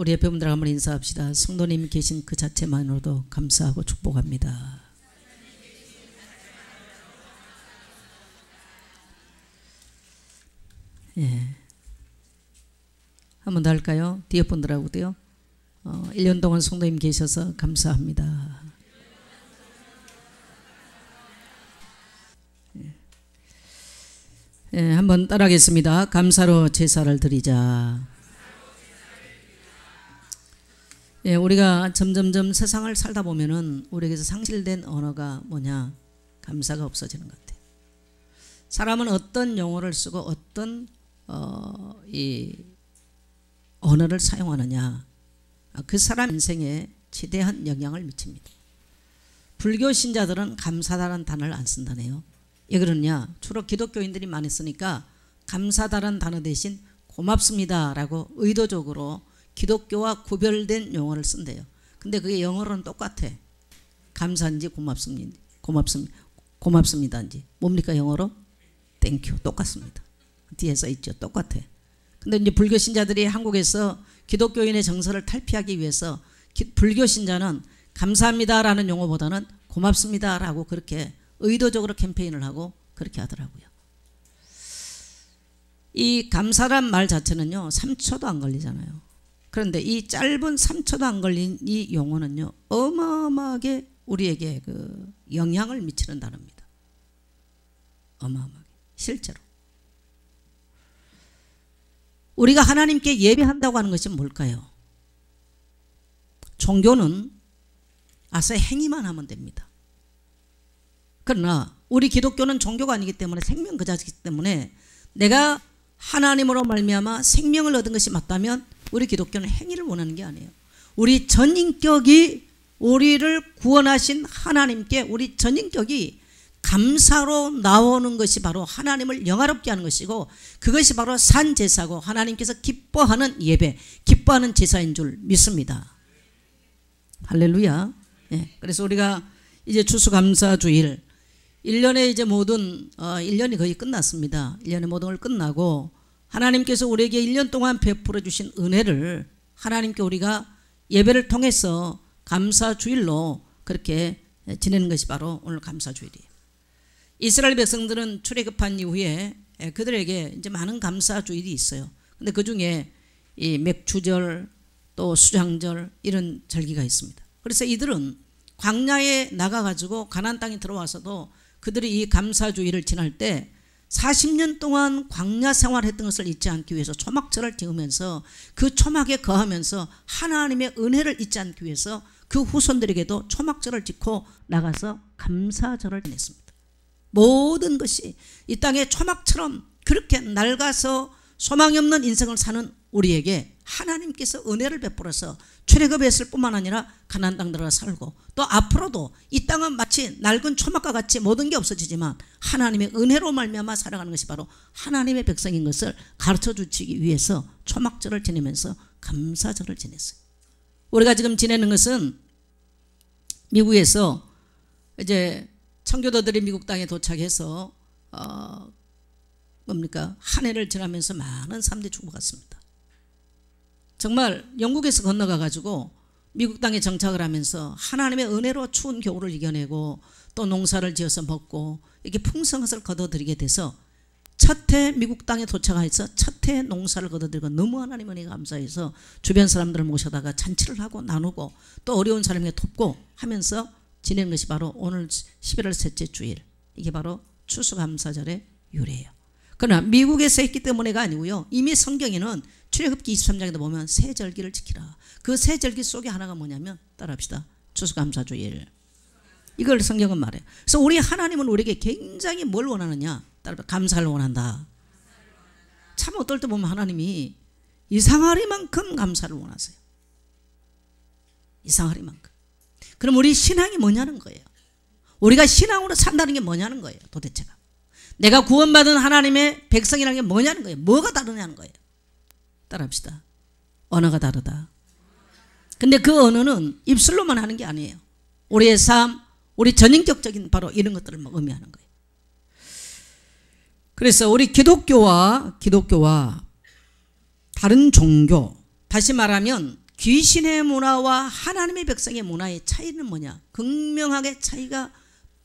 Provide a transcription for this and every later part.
우리 옆에분들 한번 인사합시다. 성도님 계신 그 자체만으로도 감사하고 축복합니다. 예. 한 번 더 할까요? 뒤에 분들하고도요. 1년 동안 성도님 계셔서 감사합니다. 예, 한번 따라하겠습니다. 감사로 제사를 드리자. 예, 우리가 점점점 세상을 살다 보면은 우리에게서 상실된 언어가 뭐냐? 감사가 없어지는 것 같아요. 사람은 어떤 용어를 쓰고 어떤 이 언어를 사용하느냐, 그 사람 인생에 지대한 영향을 미칩니다. 불교 신자들은 감사다라는 단어를 안 쓴다네요. 왜 그러냐? 주로 기독교인들이 많이 쓰니까 감사다라는 단어 대신 고맙습니다라고 의도적으로 기독교와 구별된 용어를 쓴대요. 근데 그게 영어로는 똑같아. 감사인지 고맙습니다인지 뭡니까 영어로? 땡큐. 똑같습니다. 뒤에 써 있죠. 똑같아. 근데 이제 불교 신자들이 한국에서 기독교인의 정서를 탈피하기 위해서 불교 신자는 감사합니다라는 용어보다는 고맙습니다라고 그렇게 의도적으로 캠페인을 하고 그렇게 하더라고요. 이 감사란 말 자체는요 3초도 안 걸리잖아요. 그런데 이 짧은 3초도 안 걸린 이 용어는요 어마어마하게 우리에게 그 영향을 미치는 단어입니다. 어마어마하게 실제로 우리가 하나님께 예배한다고 하는 것이 뭘까요? 종교는 아서 행위만 하면 됩니다. 그러나 우리 기독교는 종교가 아니기 때문에 생명 그 자체이기 때문에 내가 하나님으로 말미암아 생명을 얻은 것이 맞다면 우리 기독교는 행위를 원하는 게 아니에요. 우리 전인격이 우리를 구원하신 하나님께 우리 전인격이 감사로 나오는 것이 바로 하나님을 영화롭게 하는 것이고 그것이 바로 산제사고 하나님께서 기뻐하는 예배, 기뻐하는 제사인 줄 믿습니다. 할렐루야. 예, 그래서 우리가 이제 추수감사주일 1년에 이제 모든 1년이 거의 끝났습니다. 1년의 모든 걸 끝나고 하나님께서 우리에게 1년 동안 베풀어 주신 은혜를 하나님께 우리가 예배를 통해서 감사주일로 그렇게 지내는 것이 바로 오늘 감사주일이에요. 이스라엘 백성들은 출애굽한 이후에 그들에게 이제 많은 감사주일이 있어요. 근데 그 중에 이 맥주절 또 수장절 이런 절기가 있습니다. 그래서 이들은 광야에 나가가지고 가나안 땅에 들어와서도 그들이 이 감사주일을 지날 때 40년 동안 광야 생활했던 것을 잊지 않기 위해서 초막절을 지으면서 그 초막에 거하면서 하나님의 은혜를 잊지 않기 위해서 그 후손들에게도 초막절을 짓고 나가서 감사절을 지냈습니다. 모든 것이 이 땅에 초막처럼 그렇게 낡아서 소망이 없는 인생을 사는 우리에게 하나님께서 은혜를 베풀어서 출애굽했을 뿐만 아니라 가나안 땅 들어가 살고 또 앞으로도 이 땅은 마치 낡은 초막과 같이 모든 게 없어지지만 하나님의 은혜로 말미암아 살아가는 것이 바로 하나님의 백성인 것을 가르쳐 주시기 위해서 초막절을 지내면서 감사절을 지냈어요. 우리가 지금 지내는 것은 미국에서 이제 청교도들이 미국 땅에 도착해서 한 해를 지나면서 많은 사람들이 죽어갔습니다. 정말 영국에서 건너가 가지고 미국 땅에 정착을 하면서 하나님의 은혜로 추운 겨울을 이겨내고 또 농사를 지어서 먹고 이렇게 풍성함을 거둬들이게 돼서 첫 해 미국 땅에 도착해서 첫 해 농사를 거둬들이고 너무 하나님 은혜가 감사해서 주변 사람들을 모셔다가 잔치를 하고 나누고 또 어려운 사람에게 돕고 하면서 지내는 것이 바로 오늘 11월 셋째 주일, 이게 바로 추수감사절의 유래예요. 그러나 미국에서 했기 때문에가 아니고요. 이미 성경에는 출애굽기 23장에도 보면 세 절기를 지키라. 그 세 절기 속에 하나가 뭐냐면 따라합시다. 추수감사주일. 이걸 성경은 말해요. 그래서 우리 하나님은 우리에게 굉장히 뭘 원하느냐? 따라합시다. 감사를 원한다. 참 어떨 때 보면 하나님이 이상하리만큼 감사를 원하세요. 이상하리만큼. 그럼 우리 신앙이 뭐냐는 거예요. 우리가 신앙으로 산다는 게 뭐냐는 거예요. 도대체가. 내가 구원받은 하나님의 백성이라는 게 뭐냐는 거예요. 뭐가 다르냐는 거예요. 따라합시다. 언어가 다르다. 근데 그 언어는 입술로만 하는 게 아니에요. 우리의 삶, 우리 전인격적인 바로 이런 것들을 의미하는 거예요. 그래서 우리 기독교와 다른 종교, 다시 말하면 귀신의 문화와 하나님의 백성의 문화의 차이는 뭐냐? 극명하게 차이가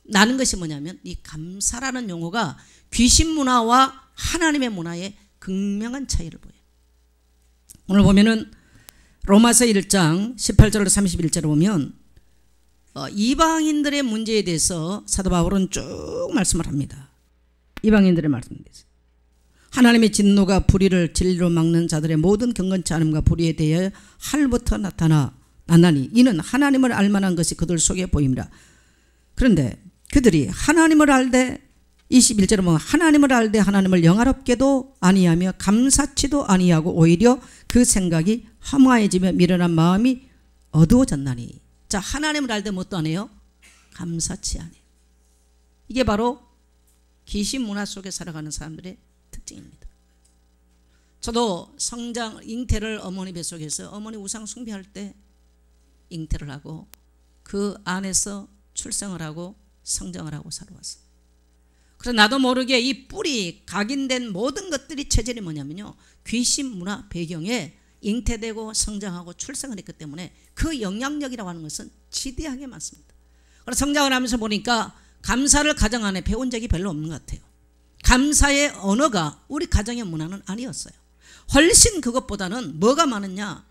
나는 것이 뭐냐면 이 감사라는 용어가 귀신 문화와 하나님의 문화의 극명한 차이를 보여요. 오늘 보면은 로마서 1장 18절로 31절을 보면 이방인들의 문제에 대해서 사도 바울은 쭉 말씀을 합니다. 이방인들의 말씀에 대해서 하나님의 진노가 불의를 진리로 막는 자들의 모든 경건치 않음과 불의에 대해 하늘부터 나타나니 이는 하나님을 알만한 것이 그들 속에 보입니다. 그런데 그들이 하나님을 알되 21절에 보면 하나님을 알되 하나님을 영화롭게도 아니하며 감사치도 아니하고 오히려 그 생각이 허무해지며 미련한 마음이 어두워졌나니. 자, 하나님을 알되 뭣도 안 해요? 감사치 않아요. 이게 바로 귀신 문화 속에 살아가는 사람들의 특징입니다. 저도 잉태를 어머니 뱃속에서 어머니 우상 숭배할 때 잉태를 하고 그 안에서 출생을 하고 성장을 하고 살아왔어요. 그래서 나도 모르게 이 뿌리 각인된 모든 것들이 체질이 뭐냐면요, 귀신 문화 배경에 잉태되고 성장하고 출생을 했기 때문에 그 영향력이라고 하는 것은 지대하게 많습니다. 그래서 성장을 하면서 보니까 감사를 가정 안에 배운 적이 별로 없는 것 같아요. 감사의 언어가 우리 가정의 문화는 아니었어요. 훨씬 그것보다는 뭐가 많았냐?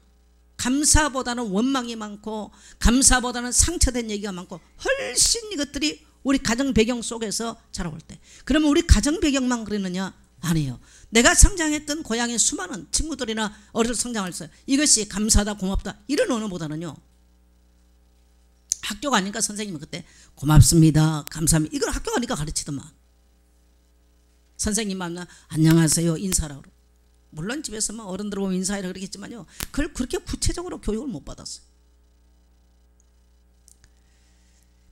감사보다는 원망이 많고 감사보다는 상처된 얘기가 많고 훨씬 이것들이 우리 가정 배경 속에서 자라올 때. 그러면 우리 가정 배경만 그러느냐? 아니에요. 내가 성장했던 고향의 수많은 친구들이나 어릴 때 성장할 때 이것이 감사하다 고맙다 이런 언어보다는요, 학교 가니까 선생님은 그때 고맙습니다 감사합니다 이걸 학교 가니까 가르치더만. 선생님 만나 안녕하세요 인사라고. 물론 집에서 뭐 어른들 보면 인사해라 그러겠지만요, 그걸 그렇게 구체적으로 교육을 못 받았어요.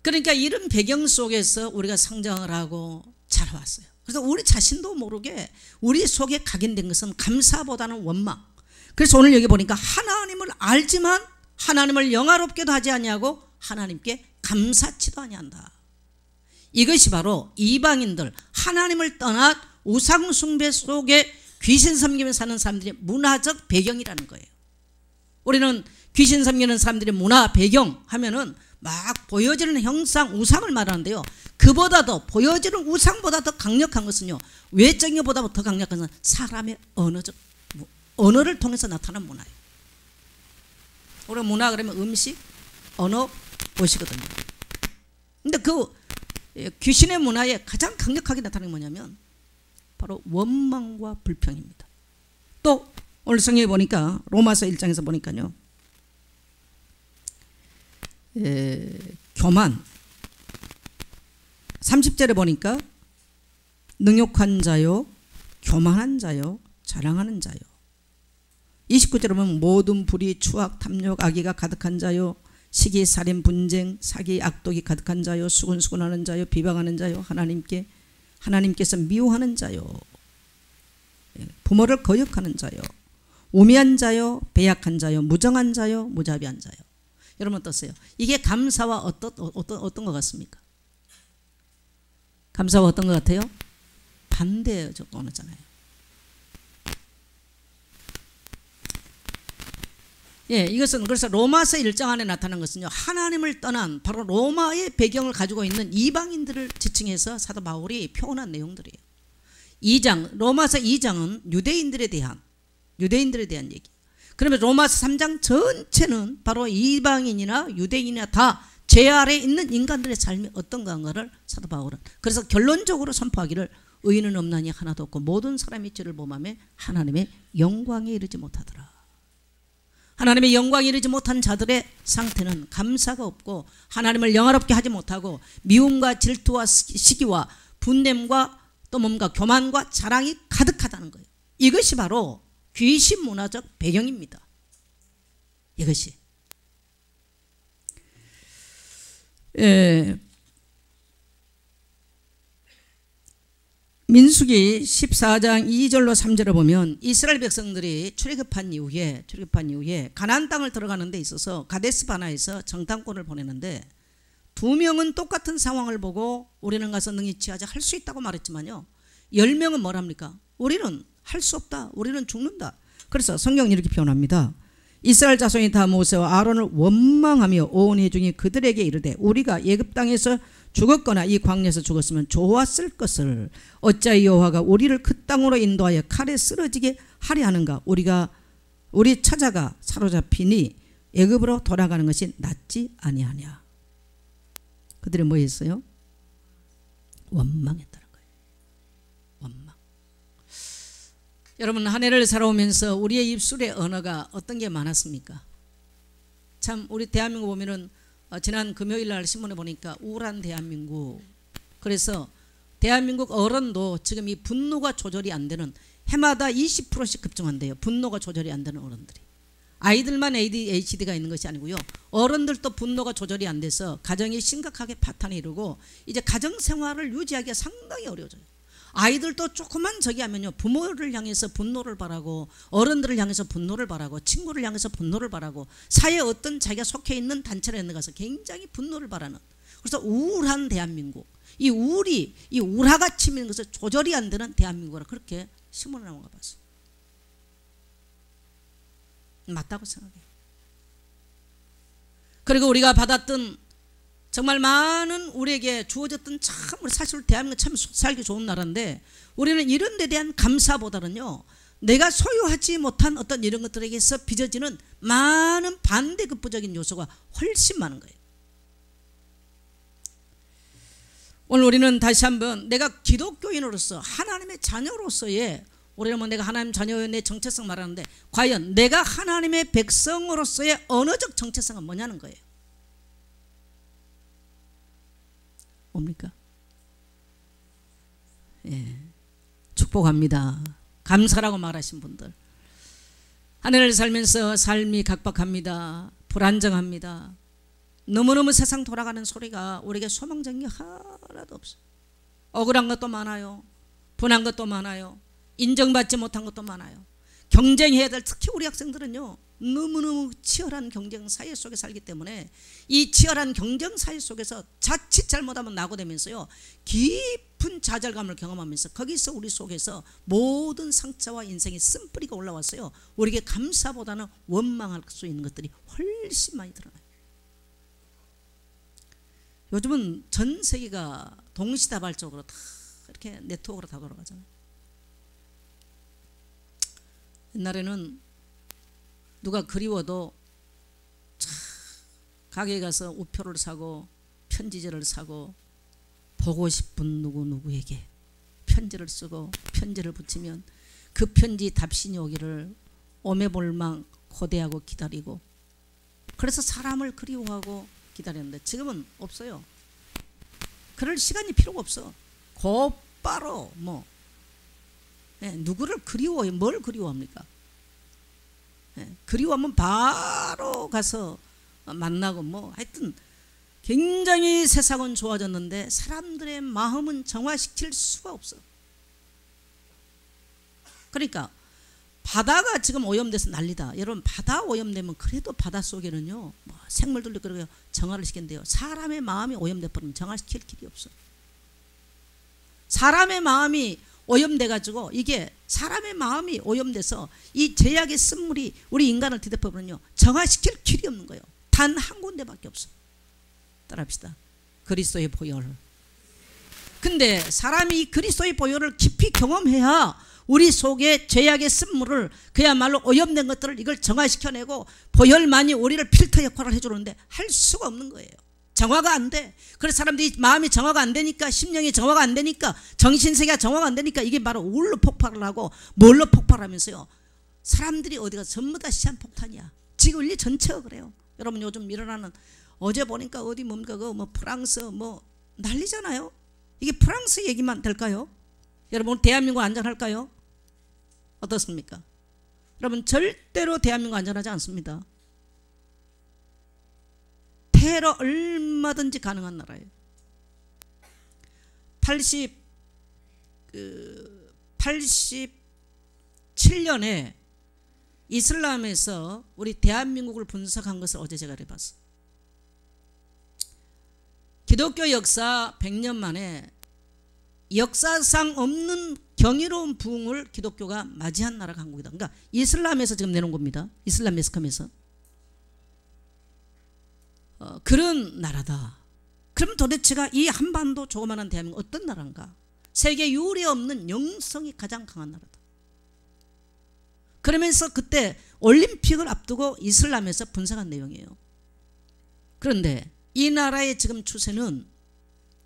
그러니까 이런 배경 속에서 우리가 성장을 하고 자라왔어요. 그래서 우리 자신도 모르게 우리 속에 각인된 것은 감사보다는 원망. 그래서 오늘 여기 보니까 하나님을 알지만 하나님을 영화롭게도 하지 아니하고 하나님께 감사치도 아니한다. 이것이 바로 이방인들, 하나님을 떠나 우상 숭배 속에 귀신 섬기며 사는 사람들의 문화적 배경이라는 거예요. 우리는 귀신 섬기는 사람들의 문화 배경 하면은 막 보여지는 형상 우상을 말하는데요, 그보다도 보여지는 우상보다 더 강력한 것은요, 외적인 것보다 더 강력한 것은 사람의 언어를 통해서 나타나는 문화예요. 우리가 문화 그러면 음식, 언어, 옷이거든요. 근데 그 귀신의 문화에 가장 강력하게 나타나는 게 뭐냐면 바로 원망과 불평입니다. 또 오늘 성경에 보니까 로마서 1장에서 보니까요, 교만 30절에 보니까 능욕한 자요, 교만한 자요, 자랑하는 자요. 29절에 보면 모든 불의, 추악, 탐욕, 악의가 가득한 자요, 시기, 살인, 분쟁, 사기, 악독이 가득한 자요, 수군수군하는 자요, 비방하는 자요, 하나님께서 미워하는 자요, 부모를 거역하는 자요, 우매한 자요, 배약한 자요, 무정한 자요, 무자비한 자요. 여러분 어떠세요? 이게 감사와 어떤 것 같습니까? 감사와 어떤 것 같아요? 반대 조건이잖아요. 예, 이것은 그래서 로마서 1장 안에 나타난 것은요, 하나님을 떠난 바로 로마의 배경을 가지고 있는 이방인들을 지칭해서 사도 바울이 표현한 내용들이에요. 2장, 로마서 2장은 유대인들에 대한 얘기. 그러면 로마서 3장 전체는 바로 이방인이나 유대인이나 다 죄 아래에 있는 인간들의 삶이 어떤가를 사도 바울은 그래서 결론적으로 선포하기를 의인은 없나니 하나도 없고 모든 사람이 죄를 범하며 하나님의 영광에 이르지 못하더라. 하나님의 영광에 이르지 못한 자들의 상태는 감사가 없고 하나님을 영화롭게 하지 못하고 미움과 질투와 시기와 분냄과 또 뭔가 교만과 자랑이 가득하다는 거예요. 이것이 바로 귀신 문화적 배경입니다. 이것이 민수기 14장 2절로 3절을 보면 이스라엘 백성들이 출애굽한 이후에 가나안 땅을 들어가는 데 있어서 가데스 바나에서 정탐꾼을 보내는데 2명은 똑같은 상황을 보고 우리는 가서 능히 취하자 할 수 있다고 말했지만요, 10명은 뭐랍니까? 우리는 할 수 없다. 우리는 죽는다. 그래서 성경은 이렇게 표현합니다. 이스라엘 자손이 다 모세와 아론을 원망하며 온 회중이 그들에게 이르되 우리가 애굽 땅에서 죽었거나 이 광야에서 죽었으면 좋았을 것을 어찌하여 여호와가 우리를 그 땅으로 인도하여 칼에 쓰러지게 하려 하는가. 우리 처자가 사로잡히니 애굽으로 돌아가는 것이 낫지 아니하냐. 그들이 뭐 했어요? 원망했다는 거예요. 원망. 여러분, 한 해를 살아오면서 우리의 입술의 언어가 어떤 게 많았습니까? 참 우리 대한민국 보면은 지난 금요일 날 신문에 보니까 우울한 대한민국. 그래서 대한민국 어른도 지금 이 분노가 조절이 안 되는, 해마다 20%씩 급증한대요. 분노가 조절이 안 되는 어른들이. 아이들만 ADHD가 있는 것이 아니고요. 어른들도 분노가 조절이 안 돼서 가정이 심각하게 파탄이 이르고 이제 가정생활을 유지하기가 상당히 어려워져요. 아이들도 조그만 저기 하면요, 부모를 향해서 분노를 바라고, 어른들을 향해서 분노를 바라고, 친구를 향해서 분노를 바라고, 사회에 어떤 자기가 속해 있는 단체에 가서 굉장히 분노를 바라는, 그래서 우울한 대한민국, 이 우울화가 치미는 것을 조절이 안 되는 대한민국이라 그렇게 신문을 나온 거 봤어요. 맞다고 생각해요. 그리고 우리가 받았던 정말 많은 우리에게 주어졌던, 참 우리 사실 대한민국 참 살기 좋은 나라인데 우리는 이런 데 대한 감사보다는요, 내가 소유하지 못한 어떤 이런 것들에게서 빚어지는 많은 반대급부적인 요소가 훨씬 많은 거예요. 오늘 우리는 다시 한번 내가 기독교인으로서 하나님의 자녀로서의, 우리는 내가 하나님 자녀의 내 정체성 말하는데 과연 내가 하나님의 백성으로서의 언어적 정체성은 뭐냐는 거예요. 뭡니까? 예, 축복합니다. 감사라고 말하신 분들, 한 해를 살면서 삶이 각박합니다. 불안정합니다. 너무너무 세상 돌아가는 소리가 우리에게 소망적인 게 하나도 없어요. 억울한 것도 많아요. 분한 것도 많아요. 인정받지 못한 것도 많아요. 경쟁해야 될, 특히 우리 학생들은요, 너무너무 치열한 경쟁 사회 속에 살기 때문에 이 치열한 경쟁 사회 속에서 자칫 잘못하면 낙오되면서요, 깊은 좌절감을 경험하면서 거기서 우리 속에서 모든 상처와 인생의 쓴뿌리가 올라왔어요. 우리에게 감사보다는 원망할 수 있는 것들이 훨씬 많이 드러나요. 요즘은 전 세계가 동시다발적으로 다 이렇게 네트워크로 다 돌아가잖아요. 옛날에는 누가 그리워도 가게에 가서 우표를 사고 편지지를 사고 보고 싶은 누구누구에게 편지를 쓰고 편지를 붙이면 그 편지 답신이 오기를 오매볼망 고대하고 기다리고, 그래서 사람을 그리워하고 기다렸는데 지금은 없어요. 그럴 시간이 필요가 없어. 곧바로 누구를 그리워해? 뭘 그리워합니까? 그리워하면 바로 가서 만나고 하여튼 굉장히 세상은 좋아졌는데 사람들의 마음은 정화시킬 수가 없어. 그러니까 바다가 지금 오염돼서 난리다. 여러분, 바다 오염되면 그래도 바다 속에는요, 생물들도 그렇게 정화를 시킨대요. 사람의 마음이 오염돼 버리면 정화시킬 길이 없어. 사람의 마음이 오염돼가지고, 이게 사람의 마음이 오염돼서 이 죄악의 쓴물이 우리 인간을 뒤덮어버리면요, 정화시킬 길이 없는 거예요. 단 한 군데밖에 없어. 따라합시다. 그리스도의 보혈. 근데 사람이 이 그리스도의 보혈을 깊이 경험해야 우리 속에 죄악의 쓴물을, 그야말로 오염된 것들을 이걸 정화시켜내고 보혈만이 우리를 필터 역할을 해주는데 할 수가 없는 거예요. 정화가 안 돼. 그래서 사람들이 마음이 정화가 안 되니까, 심령이 정화가 안 되니까, 정신세계가 정화가 안 되니까 이게 바로 우울로 폭발을 하고 뭘로 폭발하면서요, 사람들이 어디가 전부 다 시한폭탄이야. 지금 인류 전체가 그래요. 여러분, 요즘 일어나는, 어제 보니까 어디 뭡니까 프랑스 난리잖아요. 이게 프랑스 얘기만 될까요? 여러분, 대한민국 안전할까요? 어떻습니까? 여러분, 절대로 대한민국 안전하지 않습니다. 테러 얼마든지 가능한 나라예요. 87년에 이슬람에서 우리 대한민국을 분석한 것을 어제 제가 해봤어요. 기독교 역사 100년 만에 역사상 없는 경이로운 부흥을 기독교가 맞이한 나라가 한국이다. 그러니까 이슬람에서 지금 내놓은 겁니다. 이슬람 매스컴에서. 그런 나라다. 그럼 도대체가 이 한반도 조그마한 대한민국 어떤 나라인가? 세계 유례 없는 영성이 가장 강한 나라다. 그러면서 그때 올림픽을 앞두고 이슬람에서 분석한 내용이에요. 그런데 이 나라의 지금 추세는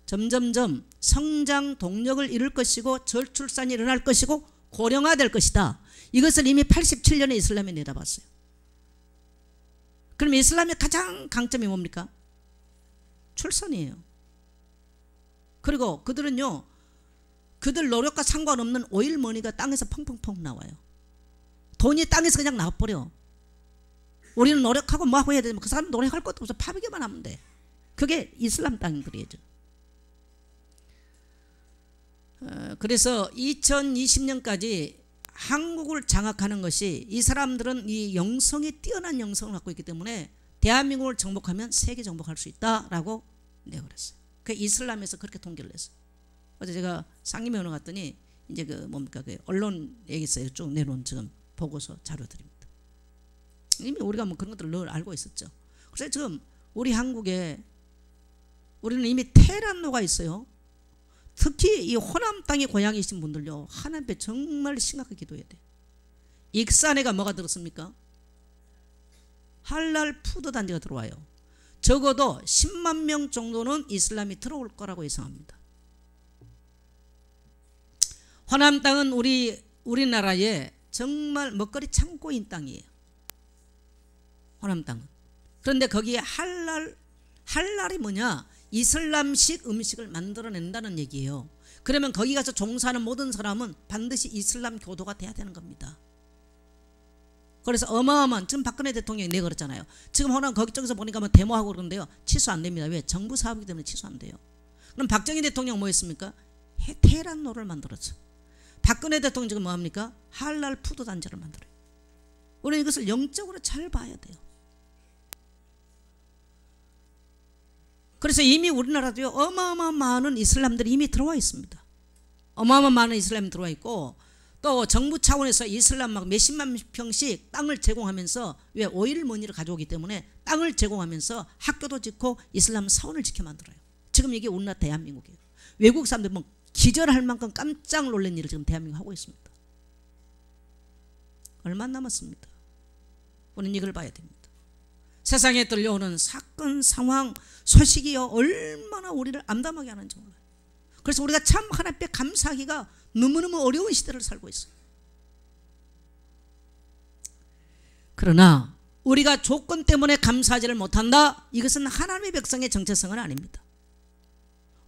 점점점 성장 동력을 잃을 것이고 저출산이 일어날 것이고 고령화될 것이다. 이것을 이미 87년에 이슬람이 내다봤어요. 그럼 이슬람의 가장 강점이 뭡니까? 출산이에요. 그리고 그들은요, 그들 노력과 상관없는 오일머니가 땅에서 펑펑펑 나와요. 돈이 땅에서 그냥 나와버려. 우리는 노력하고 뭐하고 해야 되면 그 사람 노력할 것도 없어. 파비기만 하면 돼. 그게 이슬람 땅인 거리죠. 그래서 2020년까지 한국을 장악하는 것이, 이 사람들은 이 영성이 뛰어난 영성을 갖고 있기 때문에 대한민국을 정복하면 세계 정복할 수 있다라고 내걸었어요. 그 이슬람에서 그렇게 통계를 냈어요. 어제 제가 상임위원회 갔더니 이제 그 뭡니까 그 언론 얘기했어요. 쭉 내놓은 지금 보고서 자료들입니다. 이미 우리가 뭐 그런 것들을 늘 알고 있었죠. 그래서 지금 우리 한국에 우리는 이미 테란노가 있어요. 특히 이 호남 땅의 고향이신 분들요, 하나님 앞에 정말 심각하게 기도해야 돼. 익산에가 뭐가 들었습니까? 할랄 푸드 단지가 들어와요. 적어도 10만 명 정도는 이슬람이 들어올 거라고 예상합니다. 호남 땅은 우리나라의 정말 먹거리 창고인 땅이에요. 호남 땅은. 그런데 거기에 할랄이 뭐냐? 이슬람식 음식을 만들어낸다는 얘기예요. 그러면 거기 가서 종사하는 모든 사람은 반드시 이슬람 교도가 돼야 되는 겁니다. 그래서 어마어마한, 지금 박근혜 대통령이 내걸었잖아요. 지금 호남 거기 쪽에서 보니까 뭐 데모하고 그러는데요, 취소 안 됩니다. 왜? 정부 사업이기 때문에 취소 안 돼요. 그럼 박정희 대통령 뭐 했습니까? 테란노를 만들었죠. 박근혜 대통령 지금 뭐 합니까? 할랄 푸드 단지를 만들어요. 우리는 이것을 영적으로 잘 봐야 돼요. 그래서 이미 우리나라도요, 어마어마한 많은 이슬람들이 이미 들어와 있습니다. 어마어마한 많은 이슬람이 들어와 있고, 또 정부 차원에서 이슬람 막 몇십만 평씩 땅을 제공하면서, 왜? 오일머니를 가져오기 때문에 땅을 제공하면서 학교도 짓고 이슬람 사원을 지켜 만들어요. 지금 이게 우리나라 대한민국이에요. 외국 사람들 뭐 기절할 만큼 깜짝 놀란 일을 지금 대한민국 하고 있습니다. 얼마 남았습니다. 우리는 이걸 봐야 됩니다. 세상에 들려오는 사건 상황 소식이요, 얼마나 우리를 암담하게 하는지 몰라요. 그래서 우리가 참 하나님 앞에 감사하기가 너무너무 어려운 시대를 살고 있어요. 그러나 우리가 조건 때문에 감사하지를 못한다, 이것은 하나님의 백성의 정체성은 아닙니다.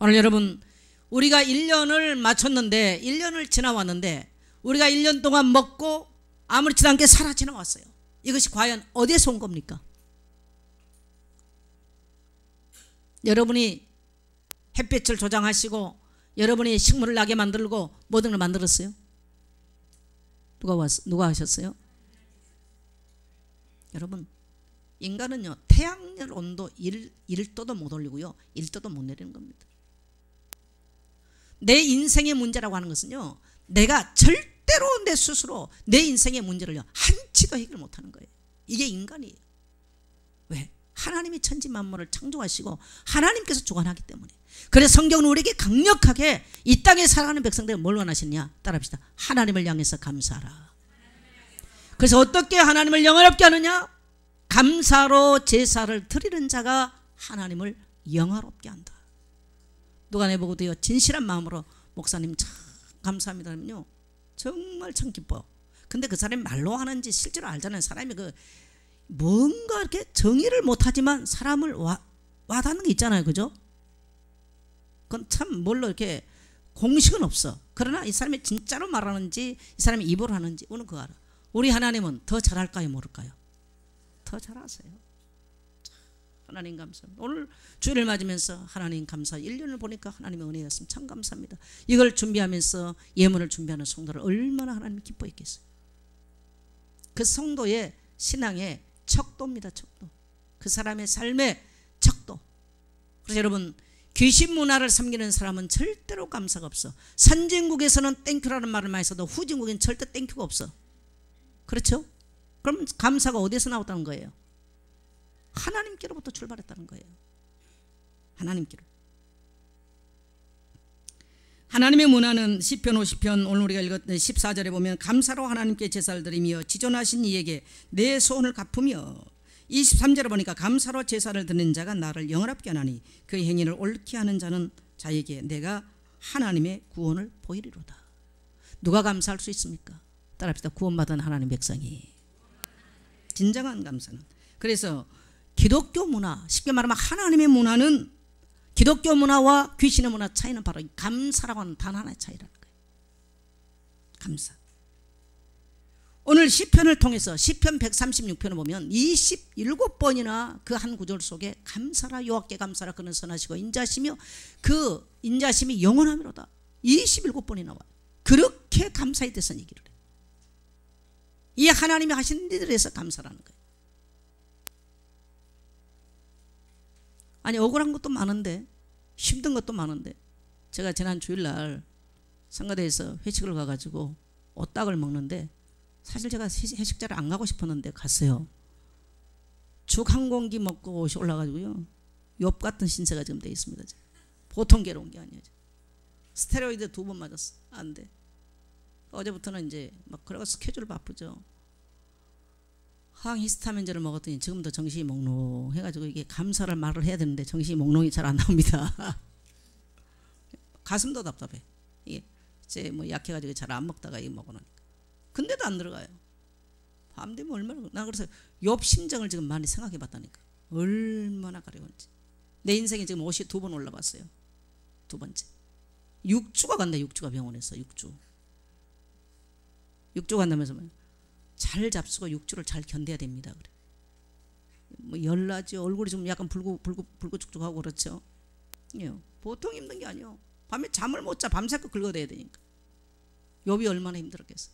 오늘 여러분, 우리가 1년을 마쳤는데, 1년을 지나왔는데, 우리가 1년 동안 먹고 아무렇지도 않게 살아 지나왔어요. 이것이 과연 어디에서 온 겁니까? 여러분이 햇빛을 조장하시고 여러분이 식물을 나게 만들고 모든 걸 만들었어요? 누가 하셨어요? 여러분, 인간은요, 태양열 온도 1도도 못 올리고요, 1도도 못 내리는 겁니다. 내 인생의 문제라고 하는 것은요, 내가 절대로 내 스스로 내 인생의 문제를요, 한치도 해결 못하는 거예요. 이게 인간이에요. 왜? 하나님이 천지 만물을 창조하시고 하나님께서 주관하기 때문에. 그래서 성경은 우리에게 강력하게 이 땅에 살아가는 백성들이 뭘 원하시냐? 따라합시다. 하나님을 향해서 감사하라. 그래서 어떻게 하나님을 영화롭게 하느냐? 감사로 제사를 드리는 자가 하나님을 영화롭게 한다. 누가 내보고도요, 진실한 마음으로 목사님 참 감사합니다면요, 정말 참 기뻐요. 근데 그 사람이 말로 하는지 실제로 알잖아요. 사람이 그 뭔가 이렇게 정의를 못하지만 사람을 와닿는 게 있잖아요. 그죠? 그건 참 뭘로 이렇게 공식은 없어. 그러나 이 사람이 진짜로 말하는지, 이 사람이 입으로 하는지 우리는 그거 알아. 우리 하나님은 더 잘할까요, 모를까요? 더 잘하세요. 하나님 감사합니다. 오늘 주일을 맞으면서 하나님 감사, 1년을 보니까 하나님의 은혜였으면 참 감사합니다. 이걸 준비하면서 예문을 준비하는 성도를 얼마나 하나님 기뻐했겠어요. 그 성도의 신앙의 척도입니다. 척도. 그 사람의 삶의 척도. 그래서 여러분, 귀신 문화를 섬기는 사람은 절대로 감사가 없어. 선진국에서는 땡큐라는 말을 많이 써도 후진국엔 절대 땡큐가 없어. 그렇죠? 그럼 감사가 어디서 나왔다는 거예요? 하나님께로부터 출발했다는 거예요. 하나님께로. 하나님의 문화는 시편 50편 오늘 우리가 읽었던 14절에 보면 감사로 하나님께 제사를 드리며 지존하신 이에게 내 소원을 갚으며 23절에 보니까 감사로 제사를 드리는 자가 나를 영원하게 하나니 그 행위를 옳게 하는 자는 자에게 내가 하나님의 구원을 보이리로다. 누가 감사할 수 있습니까? 따라합시다. 구원받은 하나님 백성이. 진정한 감사는. 그래서 기독교 문화, 쉽게 말하면 하나님의 문화는 기독교 문화와 귀신의 문화 차이는 바로 감사라고 하는 단 하나의 차이라는 거예요. 감사. 오늘 시편을 통해서 시편 136편을 보면 27번이나 그 한 구절 속에 감사라 여호와께 감사라 그는 선하시고 인자시며 그 인자심이 영원하미로다 27번이 나와요. 그렇게 감사에 대해서 얘기를 해요. 이 하나님이 하신 일에 대해서 감사라는 거예요. 아니 억울한 것도 많은데 힘든 것도 많은데 제가 지난 주일날 상가대에서 회식을 가가지고 오딱을 먹는데 사실 제가 회식 자리에 안 가고 싶었는데 갔어요. 죽 한 공기 먹고 옷이 올라가지고요 욥 같은 신세가 지금 돼 있습니다. 보통 괴로운 게 아니에요. 스테로이드 2번 맞았어. 안 돼. 어제부터는 이제 막 그래가 스케줄 바쁘죠. 항히스타민제를 먹었더니 지금도 정신이 몽롱해가지고 이게 감사를 말을 해야 되는데 정신이 몽롱이 잘 안 나옵니다. 가슴도 답답해. 이게 이제 뭐 약해가지고 잘 안 먹다가 이거 먹어놓으니까. 근데도 안 들어가요. 밤 되면 얼마나. 나 그래서 욥 심정을 지금 많이 생각해봤다니까. 얼마나 가려운지. 내 인생에 지금 52번 올라봤어요. 두 번째. 6주가 간다. 6주가 병원에서 6주. 6주 간다면서 잘 잡수고 6주를 잘 견뎌야 됩니다. 그래. 뭐 열나지 얼굴이 좀 약간 불구죽죽하고 그렇죠. 예, 보통 힘든 게 아니요. 밤에 잠을 못 자. 밤새고 긁어대야 되니까. 욥이 얼마나 힘들었겠어.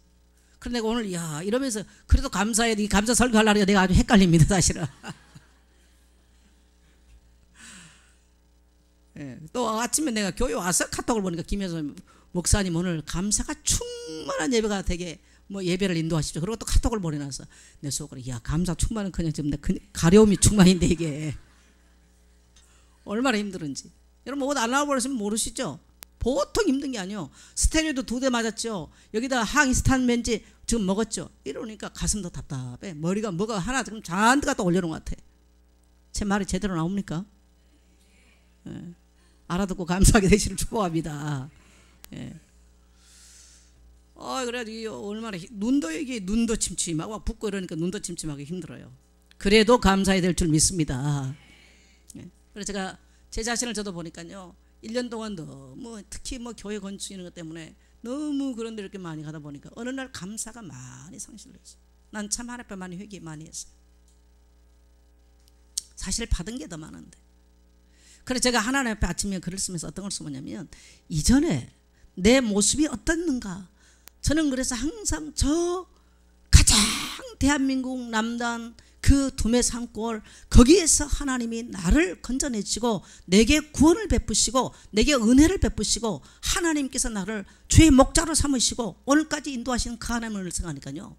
그런데 내가 오늘 야 이러면서 그래도 감사해. 이 감사 설교하려고 내가 아주 헷갈립니다. 사실은. 예, 또 아침에 내가 교회 와서 카톡을 보니까 김혜선 목사님 오늘 감사가 충만한 예배가 되게 뭐 예배를 인도하십시오. 그리고 또 카톡을 보내놔서 내 속으로 야 감사 충만은 그냥 지금 내 가려움이 충만인데 이게 얼마나 힘들은지. 여러분 옷 안 나와버렸으면 모르시죠? 보통 힘든 게 아니요. 스테로이드 2대 맞았죠. 여기다 항히스타민제 지금 먹었죠. 이러니까 가슴도 답답해. 머리가 뭐가 하나 지금 잔뜩 갖다 올려놓은 것 같아. 제 말이 제대로 나옵니까? 예. 알아듣고 감사하게 되시를 축복합니다. 예. 그래가지고 얼마나 눈도 이게 눈도 침침하고 붓고 이러니까 눈도 침침하기 힘들어요. 그래도 감사해야 될 줄 믿습니다. 예. 그래서 제가 제 자신을 저도 보니까요. 1년 동안 너무 특히 뭐 교회 건축 이런 것 때문에 너무 그런 데 이렇게 많이 가다 보니까 어느 날 감사가 많이 상실을 했어요. 난 참 하나님 앞에 많이 회개 많이 했어요. 사실 받은 게 더 많은데. 그래서 제가 하나님 앞에 아침에 글을 쓰면서 어떤 걸 쓰냐면 이전에 내 모습이 어떻는가. 저는 그래서 항상 저 가장 대한민국 남단 그 두메 산골 거기에서 하나님이 나를 건져내시고 내게 구원을 베푸시고 내게 은혜를 베푸시고 하나님께서 나를 주의 목자로 삼으시고 오늘까지 인도하시는 그 하나님을 생각하니까요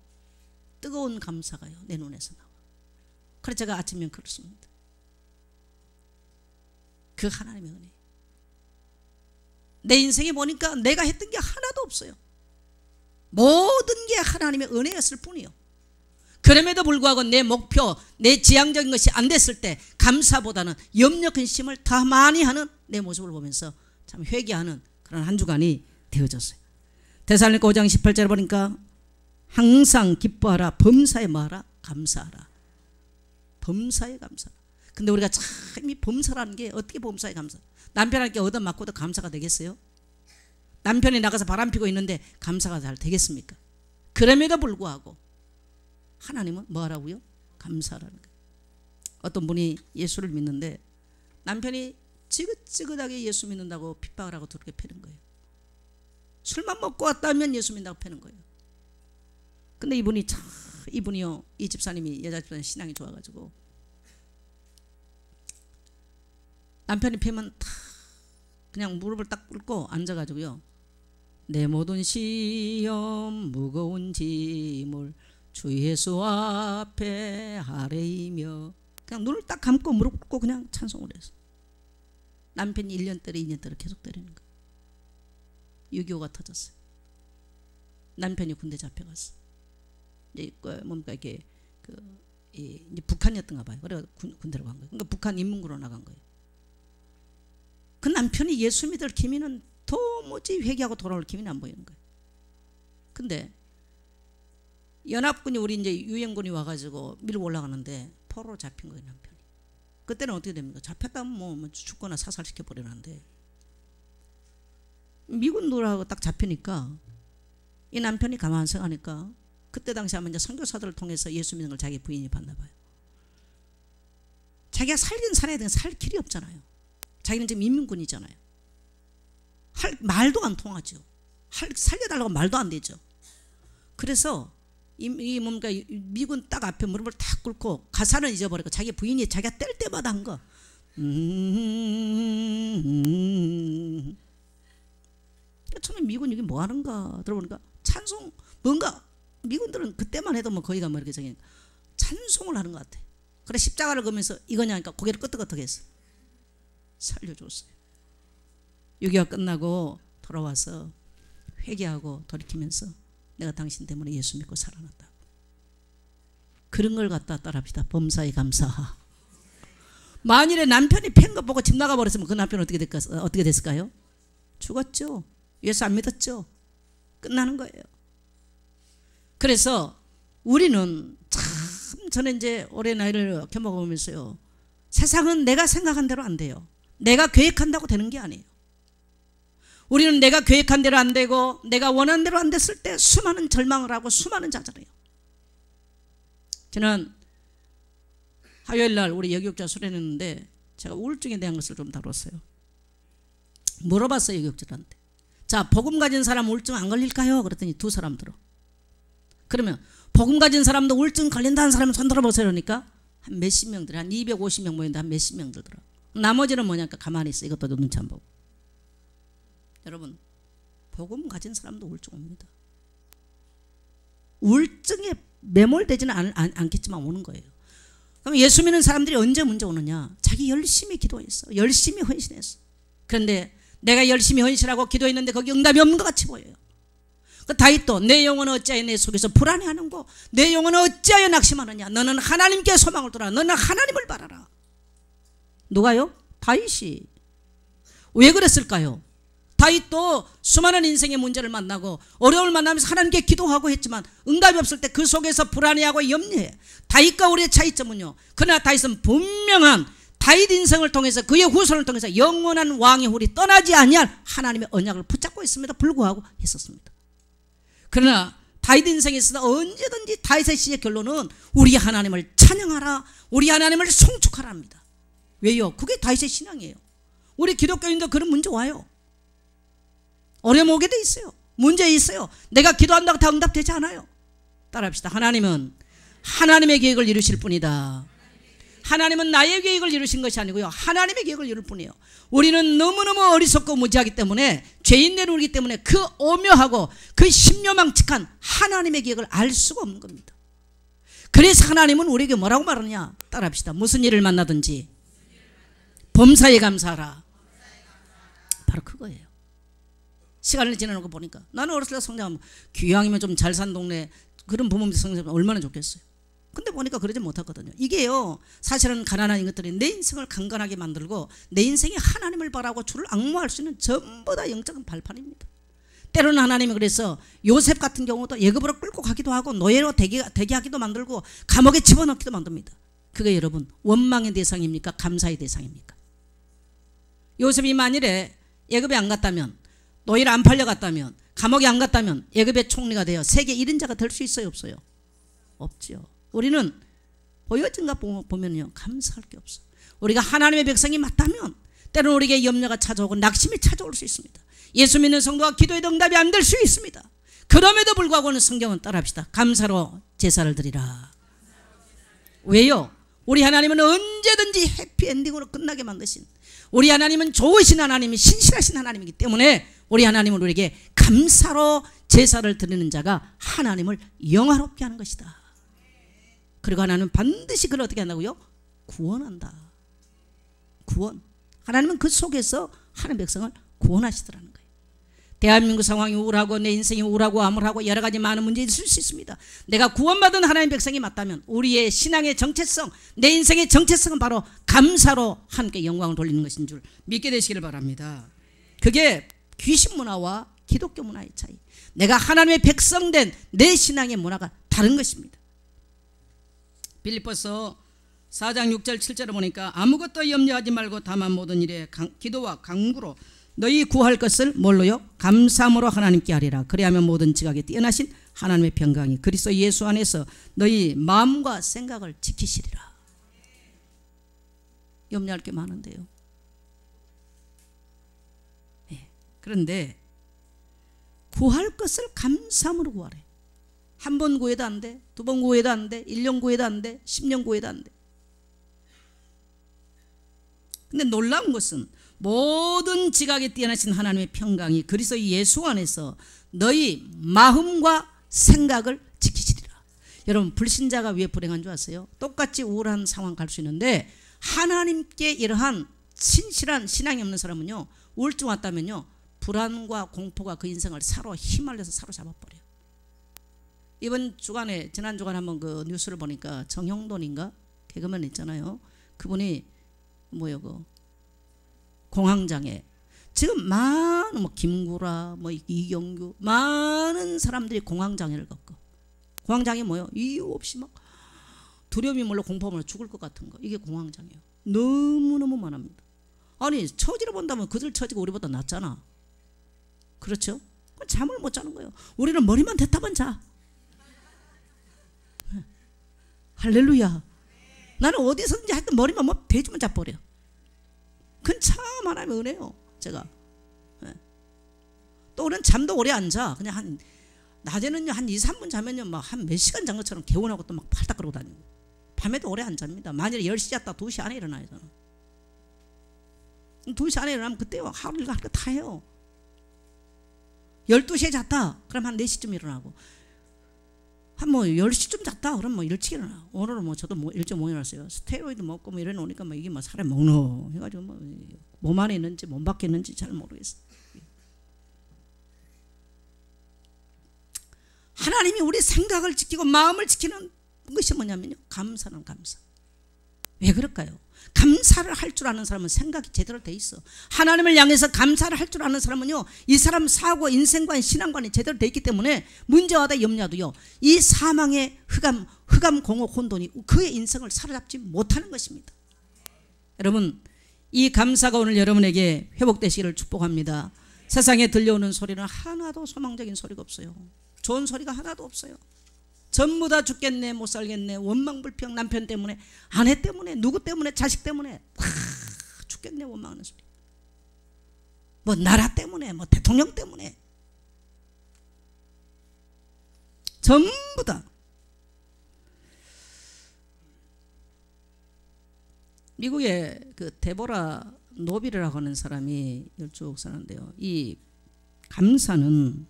뜨거운 감사가요 내 눈에서 나와. 그래서 제가 아침에 그렇습니다. 그 하나님의 은혜. 내 인생에 보니까 내가 했던 게 하나도 없어요. 모든 게 하나님의 은혜였을 뿐이요. 그럼에도 불구하고 내 목표, 내 지향적인 것이 안 됐을 때 감사보다는 염려 근심을 더 많이 하는 내 모습을 보면서 참 회개하는 그런 한 주간이 되어졌어요. 데살로니가 5장 18절에 보니까 항상 기뻐하라, 범사에 뭐하라? 감사하라. 범사에 감사하라. 근데 우리가 참 이 범사라는 게 어떻게 범사에 감사? 남편한테 얻어맞고도 감사가 되겠어요? 남편이 나가서 바람 피고 있는데 감사가 잘 되겠습니까? 그럼에도 불구하고 하나님은 뭐 하라고요? 감사하라는 거예요. 어떤 분이 예수를 믿는데 남편이 지긋지긋하게 예수 믿는다고 핍박을 하고 그렇게 패는 거예요. 술만 먹고 왔다면 예수 믿는다고 패는 거예요. 근데 이분이요 이 집사님이 여자 집사님 신앙이 좋아가지고 남편이 패면 다 그냥 무릎을 딱 꿇고 앉아가지고요. 내 모든 시험 무거운 짐을 주 예수 앞에 아뢰이며 그냥 눈을 딱 감고 무릎 꿇고 그냥 찬송을 했어. 남편이 1년 때려 2년 때려 계속 때리는 거야. 6.25가 터졌어요. 남편이 군대 잡혀갔어. 이제 뭡니까 이게 이제 북한이었던가 봐요. 그래 군대로 간 거예요. 그러니까 북한 인문구로 나간 거예요. 그 남편이 예수 믿을 기미는 도무지 회개하고 돌아올 기미는 안 보이는 거예요. 근데 연합군이 우리 이제 유엔군이 와가지고 밀고 올라가는데 포로로 잡힌 거예요 남편이. 그때는 어떻게 됩니까? 잡혔다면 뭐 죽거나 사살시켜 버리는데 미군들하고 딱 잡히니까 이 남편이 가만 생각하니까 그때 당시 아마 이제 선교사들을 통해서 예수 믿는 걸 자기 부인이 봤나 봐요. 자기가 살긴 살아야 되는 살 길이 없잖아요. 자기는 지금 인민군이잖아요. 말도 안 통하죠. 살려달라고 말도 안 되죠. 그래서 이 뭔가 미군 딱 앞에 무릎을 탁 꿇고 가사는 잊어버리고 자기 부인이 자기가 뗄 때마다 한 거. 처음에 미군 이게 뭐 하는가 들어보니까 찬송 뭔가 미군들은 그때만 해도 뭐 거기가 뭐 이렇게 저기 찬송을 하는 것 같아. 그래 십자가를 그면서 이거냐니까 고개를 끄덕끄덕했어. 살려줬어요. 6.25가 끝나고 돌아와서 회개하고 돌이키면서 내가 당신 때문에 예수 믿고 살아났다고. 그런 걸 갖다 따라합시다. 범사에 감사하. 만일에 남편이 팬 거 보고 집 나가버렸으면 그 남편 어떻게 됐을까요? 죽었죠. 예수 안 믿었죠. 끝나는 거예요. 그래서 우리는 참 저는 이제 올해 나이를 겪어보면서요. 세상은 내가 생각한 대로 안 돼요. 내가 계획한다고 되는 게 아니에요. 우리는 내가 계획한 대로 안 되고 내가 원하는 대로 안 됐을 때 수많은 절망을 하고 수많은 좌절해요. 저는 화요일날 우리 여교육자 수련했는데 제가 우울증에 대한 것을 좀 다뤘어요. 물어봤어요 여교육자한테. 자, 복음 가진 사람 우울증 안 걸릴까요? 그랬더니 두 사람 들어. 그러면 복음 가진 사람도 우울증 걸린다는 사람은 손 들어보세요. 그러니까 한 몇십 명들, 한 250명 모였는데 한 몇십 명들 들어. 나머지는 뭐냐니까 가만히 있어. 이것도 눈치 안 보고. 여러분, 복음 가진 사람도 우울증 옵니다. 우울증에 매몰되지는 않겠지만 오는 거예요. 그럼 예수 믿는 사람들이 언제 문제 오느냐? 자기 열심히 기도했어. 열심히 헌신했어. 그런데 내가 열심히 헌신하고 기도했는데 거기 응답이 없는 것 같이 보여요. 그 다윗도 내 영혼은 어찌하여 내 속에서 불안해하는고 내 영혼은 어찌하여 낙심하느냐. 너는 하나님께 소망을 두라. 너는 하나님을 바라라. 누가요? 다윗이. 왜 그랬을까요? 다윗도 수많은 인생의 문제를 만나고 어려움을 만나면서 하나님께 기도하고 했지만 응답이 없을 때 그 속에서 불안해하고 염려해. 다윗과 우리의 차이점은요. 그러나 다윗은 분명한 다윗 인생을 통해서 그의 후손을 통해서 영원한 왕의 홀이 떠나지 아니할 하나님의 언약을 붙잡고 있음에도 불구하고 했었습니다. 그러나 다윗 인생에 있어서 언제든지 다윗의 시의 결론은 우리 하나님을 찬양하라, 우리 하나님을 송축하라 합니다. 왜요? 그게 다윗의 신앙이에요. 우리 기독교인도 그런 문제 와요. 어려움 오게 돼 있어요. 문제 있어요. 내가 기도한다고 다 응답되지 않아요. 따라합시다. 하나님은 하나님의 계획을 이루실 뿐이다. 하나님은 나의 계획을 이루신 것이 아니고요. 하나님의 계획을 이룰 뿐이에요. 우리는 너무너무 어리석고 무지하기 때문에 죄인들이 우리기 때문에 그 오묘하고 그 신묘망측한 하나님의 계획을 알 수가 없는 겁니다. 그래서 하나님은 우리에게 뭐라고 말하느냐? 따라합시다. 무슨 일을 만나든지 범사에 감사하라. 바로 그거예요. 시간을 지나놓고 보니까 나는 어렸을 때 성장하면 귀향이면 좀 잘 산 동네 그런 부모님 성장하면 얼마나 좋겠어요. 근데 보니까 그러지 못하거든요. 이게요 사실은 가난한 것들이 내 인생을 강건하게 만들고 내 인생에 하나님을 바라고 주를 앙모할 수 있는 전부 다 영적인 발판입니다. 때로는 하나님이 그래서 요셉 같은 경우도 예급으로 끌고 가기도 하고 노예로 되게 하기도 만들고 감옥에 집어넣기도 만듭니다. 그게 여러분 원망의 대상입니까? 감사의 대상입니까? 요셉이 만일에 예급에 안 갔다면 노예를 안 팔려갔다면 감옥에 안 갔다면 예급의 총리가 되어 세계 1인자가 될 수 있어요? 없어요? 없죠. 우리는 보여진 것 보면요 감사할 게 없어요. 우리가 하나님의 백성이 맞다면 때로는 우리에게 염려가 찾아오고 낙심이 찾아올 수 있습니다. 예수 믿는 성도가 기도해도 응답이 안 될 수 있습니다. 그럼에도 불구하고는 성경은 따라합시다. 감사로 제사를 드리라. 왜요? 우리 하나님은 언제든지 해피엔딩으로 끝나게 만드신 우리 하나님은 좋으신 하나님이 신실하신 하나님이기 때문에 우리 하나님은 우리에게 감사로 제사를 드리는 자가 하나님을 영화롭게 하는 것이다. 그리고 하나님은 반드시 그를 어떻게 한다고요? 구원한다. 구원. 하나님은 그 속에서 하나님 백성을 구원하시더라는 거예요. 대한민국 상황이 우울하고 내 인생이 우울하고 암울하고 여러 가지 많은 문제 있을 수 있습니다. 내가 구원받은 하나님 백성이 맞다면 우리의 신앙의 정체성, 내 인생의 정체성은 바로 감사로 함께 영광을 돌리는 것인 줄 믿게 되시기를 바랍니다. 그게 귀신 문화와 기독교 문화의 차이. 내가 하나님의 백성된 내 신앙의 문화가 다른 것입니다. 빌립보서 4장 6절 7절을 보니까 아무것도 염려하지 말고 다만 모든 일에 기도와 간구로 너희 구할 것을 뭘로요? 감사함으로 하나님께 하리라. 그리하면 모든 지각에 뛰어나신 하나님의 평강이 그리스도 예수 안에서 너희 마음과 생각을 지키시리라. 염려할 게 많은데요. 네. 그런데 구할 것을 감사함으로 구하래. 한 번 구해도 안 돼, 두 번 구해도 안 돼, 1년 구해도 안 돼, 10년 구해도 안 돼. 근데 놀라운 것은 모든 지각에 뛰어나신 하나님의 평강이 그리스도 예수 안에서 너희 마음과 생각을 지키시리라. 여러분, 불신자가 왜 불행한 줄 아세요? 똑같이 우울한 상황 갈 수 있는데 하나님께 이러한 신실한 신앙이 없는 사람은요, 우울증 왔다면요 불안과 공포가 그 인생을 휘말려서 사로잡아 버려요. 이번 주간에, 지난 주간에 한번 그 뉴스를 보니까 정형돈인가 개그맨 있잖아요. 그분이 뭐요, 그 공황장애. 지금 많은 뭐 김구라, 뭐 이경규, 많은 사람들이 공황장애를 겪고. 공황장애 뭐요? 이유 없이 막 두려움이 몰려 공포가 몰려 죽을 것 같은 거. 이게 공황장애예요. 너무너무 많습니다. 아니, 처지를 본다면 그들 처지가 우리보다 낫잖아. 그렇죠? 잠을 못 자는 거예요. 우리는 머리만 대타면 자. 할렐루야. 나는 어디서든지 하여튼 머리만 뭐 대주면 자버려. 그건 참 하나님의 은혜요. 제가. 또 우리는 잠도 오래 안 자. 그냥 낮에는요 한 2, 3분 자면요 막 한 몇 시간 잔 것처럼 개운하고 또 막 팔딱 그러고 다니고. 밤에도 오래 안 잡니다. 만일에 10시 잤다 2시 안에 일어나요. 저는 2시 안에 일어나면 그때 하루 일과 할 거 다 해요. 12시에 잤다 그럼 한 4시쯤 일어나고, 한 뭐 10시쯤 잤다 그럼 뭐 일찍 일어나. 오늘은 뭐 저도 뭐 일찍 못 일어났어요. 스테로이드 먹고 뭐 이래놓으니까 뭐 이게 뭐 사람이 먹노 해가지고 뭐 몸 안에 있는지 몸 밖에 있는지 잘 모르겠어. 하나님이 우리 생각을 지키고 마음을 지키는 것이 뭐냐면요, 감사는 감사. 왜 그럴까요? 감사를 할 줄 아는 사람은 생각이 제대로 돼 있어. 하나님을 향해서 감사를 할 줄 아는 사람은요, 이 사람 사고, 인생관, 신앙관이 제대로 돼 있기 때문에 문제와도 염려도요, 이 사망의 흑암 공허 혼돈이 그의 인생을 사로잡지 못하는 것입니다. 여러분, 이 감사가 오늘 여러분에게 회복되시기를 축복합니다. 세상에 들려오는 소리는 하나도 소망적인 소리가 없어요. 좋은 소리가 하나도 없어요. 전부 다 죽겠네, 못 살겠네, 원망불평, 남편 때문에, 아내 때문에, 누구 때문에, 자식 때문에 죽겠네 원망하는 소리. 뭐 나라 때문에, 뭐 대통령 때문에, 전부 다. 미국의 그 데보라 노빌이라고 하는 사람이 쭉 사는데요, 이 감사는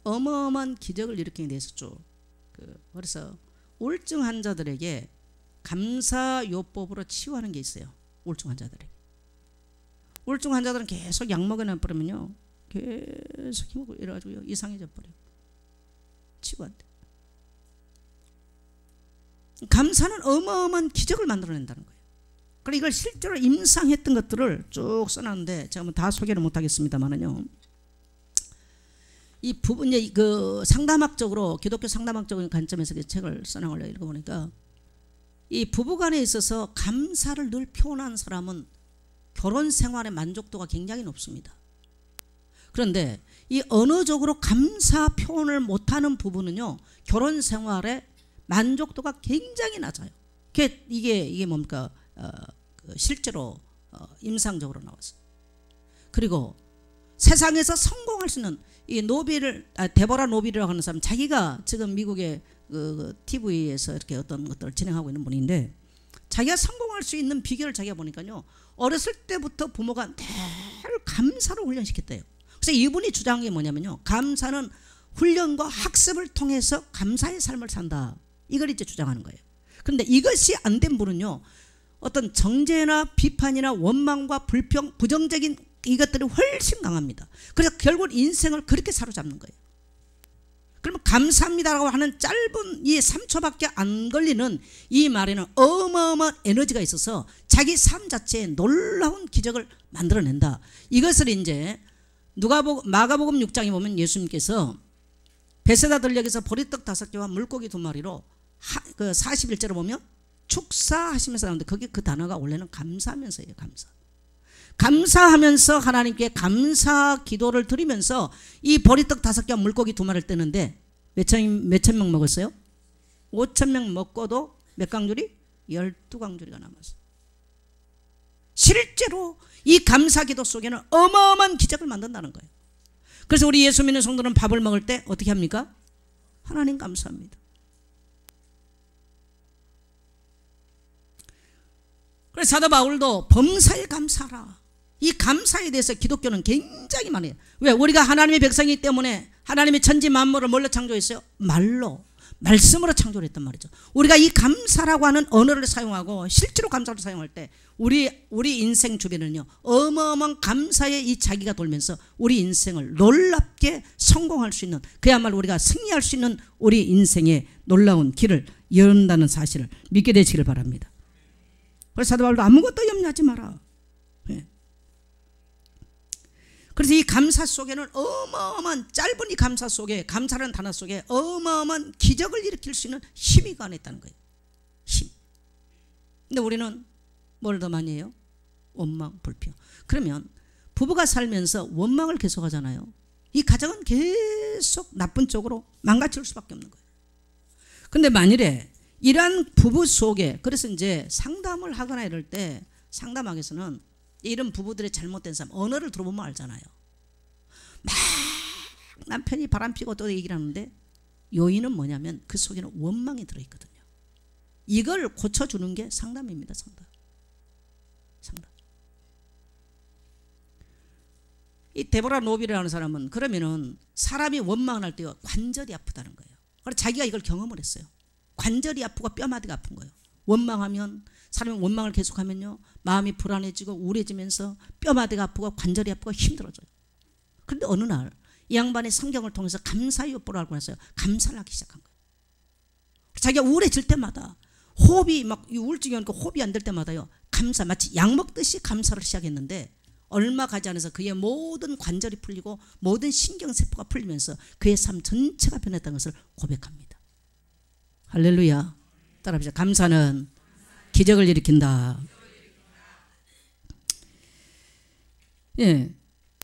어마어마한 기적을 일으키게 돼서 쭉. 그래서 우울증 환자들에게 감사요법으로 치유하는 게 있어요. 우울증 환자들에게. 우울증 환자들은 계속 약 먹여놔 버리면요, 계속 힘없고 이래가지고 이상해져 버려요. 치유가 안 돼. 감사는 어마어마한 기적을 만들어낸다는 거예요. 그러니까 이걸 실제로 임상했던 것들을 쭉 써놨는데 제가 뭐 다 소개를 못하겠습니다만은요, 이 부분이 그 상담학적으로, 기독교 상담학적인 관점에서 그 책을 써나가려 읽어보니까, 이 부부간에 있어서 감사를 늘 표현하는 사람은 결혼 생활의 만족도가 굉장히 높습니다. 그런데 이 언어적으로 감사 표현을 못하는 부부는요, 결혼 생활의 만족도가 굉장히 낮아요. 이게 뭡니까? 실제로 임상적으로 나왔어요. 그리고 세상에서 성공할 수 있는 이 데보라 노빌이라고 하는 사람, 자기가 지금 미국의 그 TV에서 이렇게 어떤 것들을 진행하고 있는 분인데, 자기가 성공할 성공할 수 있는 비결을 자기가 보니까요, 어렸을 때부터 부모가 늘 감사를 훈련시켰대요. 그래서 이분이 주장한 게 뭐냐면요, 감사는 훈련과 학습을 통해서 감사의 삶을 산다, 이걸 이제 주장하는 거예요. 그런데 이것이 안 된 분은요, 어떤 정죄나 비판이나 원망과 불평, 부정적인 이것들이 훨씬 강합니다. 그래서 결국 인생을 그렇게 사로잡는 거예요. 그러면 감사합니다라고 하는 짧은 이 3초밖에 안 걸리는 이 말에는 어마어마한 에너지가 있어서 자기 삶 자체에 놀라운 기적을 만들어낸다. 이것을 이제 마가복음 6장에 보면 예수님께서 베세다 들녘에서 보리떡 5개와 물고기 2마리로 그 41절에 보면 축사하시면서 나오는데, 거기 그 단어가 원래는 감사하면서예요. 감사하면서 하나님께 감사 기도를 드리면서 이 보리떡 5개와 물고기 2마리를 뜨는데 몇천 명 먹었어요? 5,000명 먹고도 몇 강줄이? 12강줄이가 남았어요. 실제로 이 감사 기도 속에는 어마어마한 기적을 만든다는 거예요. 그래서 우리 예수 믿는 성도는 밥을 먹을 때 어떻게 합니까? 하나님 감사합니다. 그래서 사도 바울도 범사에 감사하라, 이 감사에 대해서 기독교는 굉장히 많이 해요. 왜? 우리가 하나님의 백성이기 때문에 하나님의 천지 만물을 뭘로 창조했어요? 말씀으로 창조를 했단 말이죠. 우리가 이 감사라고 하는 언어를 사용하고 실제로 감사를 사용할 때 우리 인생 주변은요, 어마어마한 감사의 이 자기가 돌면서 우리 인생을 놀랍게 성공할 수 있는, 그야말로 우리가 승리할 수 있는 우리 인생의 놀라운 길을 열는다는 사실을 믿게 되시길 바랍니다. 그래서 사도 바울도 아무것도 염려하지 마라. 네. 그래서 이 감사 속에는 어마어마한, 짧은 이 감사 속에, 감사라는 단어 속에 어마어마한 기적을 일으킬 수 있는 힘이 그 안에 있다는 거예요. 힘. 근데 우리는 뭘 더 많이 해요? 원망, 불평. 그러면 부부가 살면서 원망을 계속 하잖아요. 이 가정은 계속 나쁜 쪽으로 망가질 수밖에 없는 거예요. 근데 만일에 이러한 부부 속에, 그래서 이제 상담을 하거나 이럴 때 상담학에서는 이런 부부들의 잘못된 삶, 언어를 들어보면 알잖아요. 막 남편이 바람피고 또 얘기를 하는데 요인은 뭐냐면 그 속에는 원망이 들어있거든요. 이걸 고쳐주는 게 상담입니다. 상담. 이 데보라 노빌이라는 사람은 그러면은 사람이 원망을 할 때 관절이 아프다는 거예요. 그래서 자기가 이걸 경험을 했어요. 관절이 아프고 뼈마디가 아픈 거예요. 원망하면, 사람이 원망을 계속하면요, 마음이 불안해지고 우울해지면서 뼈마디가 아프고 관절이 아프고 힘들어져요. 그런데 어느 날 이 양반이 성경을 통해서 감사의 요법을 알고 나서요, 감사를 하기 시작한 거예요. 자기가 우울해질 때마다, 호흡이 막 우울증이 오니까 호흡이 안 될 때마다요, 감사, 마치 약 먹듯이 감사를 시작했는데 얼마 가지 않아서 그의 모든 관절이 풀리고 모든 신경세포가 풀리면서 그의 삶 전체가 변했다는 것을 고백합니다. 할렐루야. 따라합시다. 감사는 기적을 일으킨다. 예.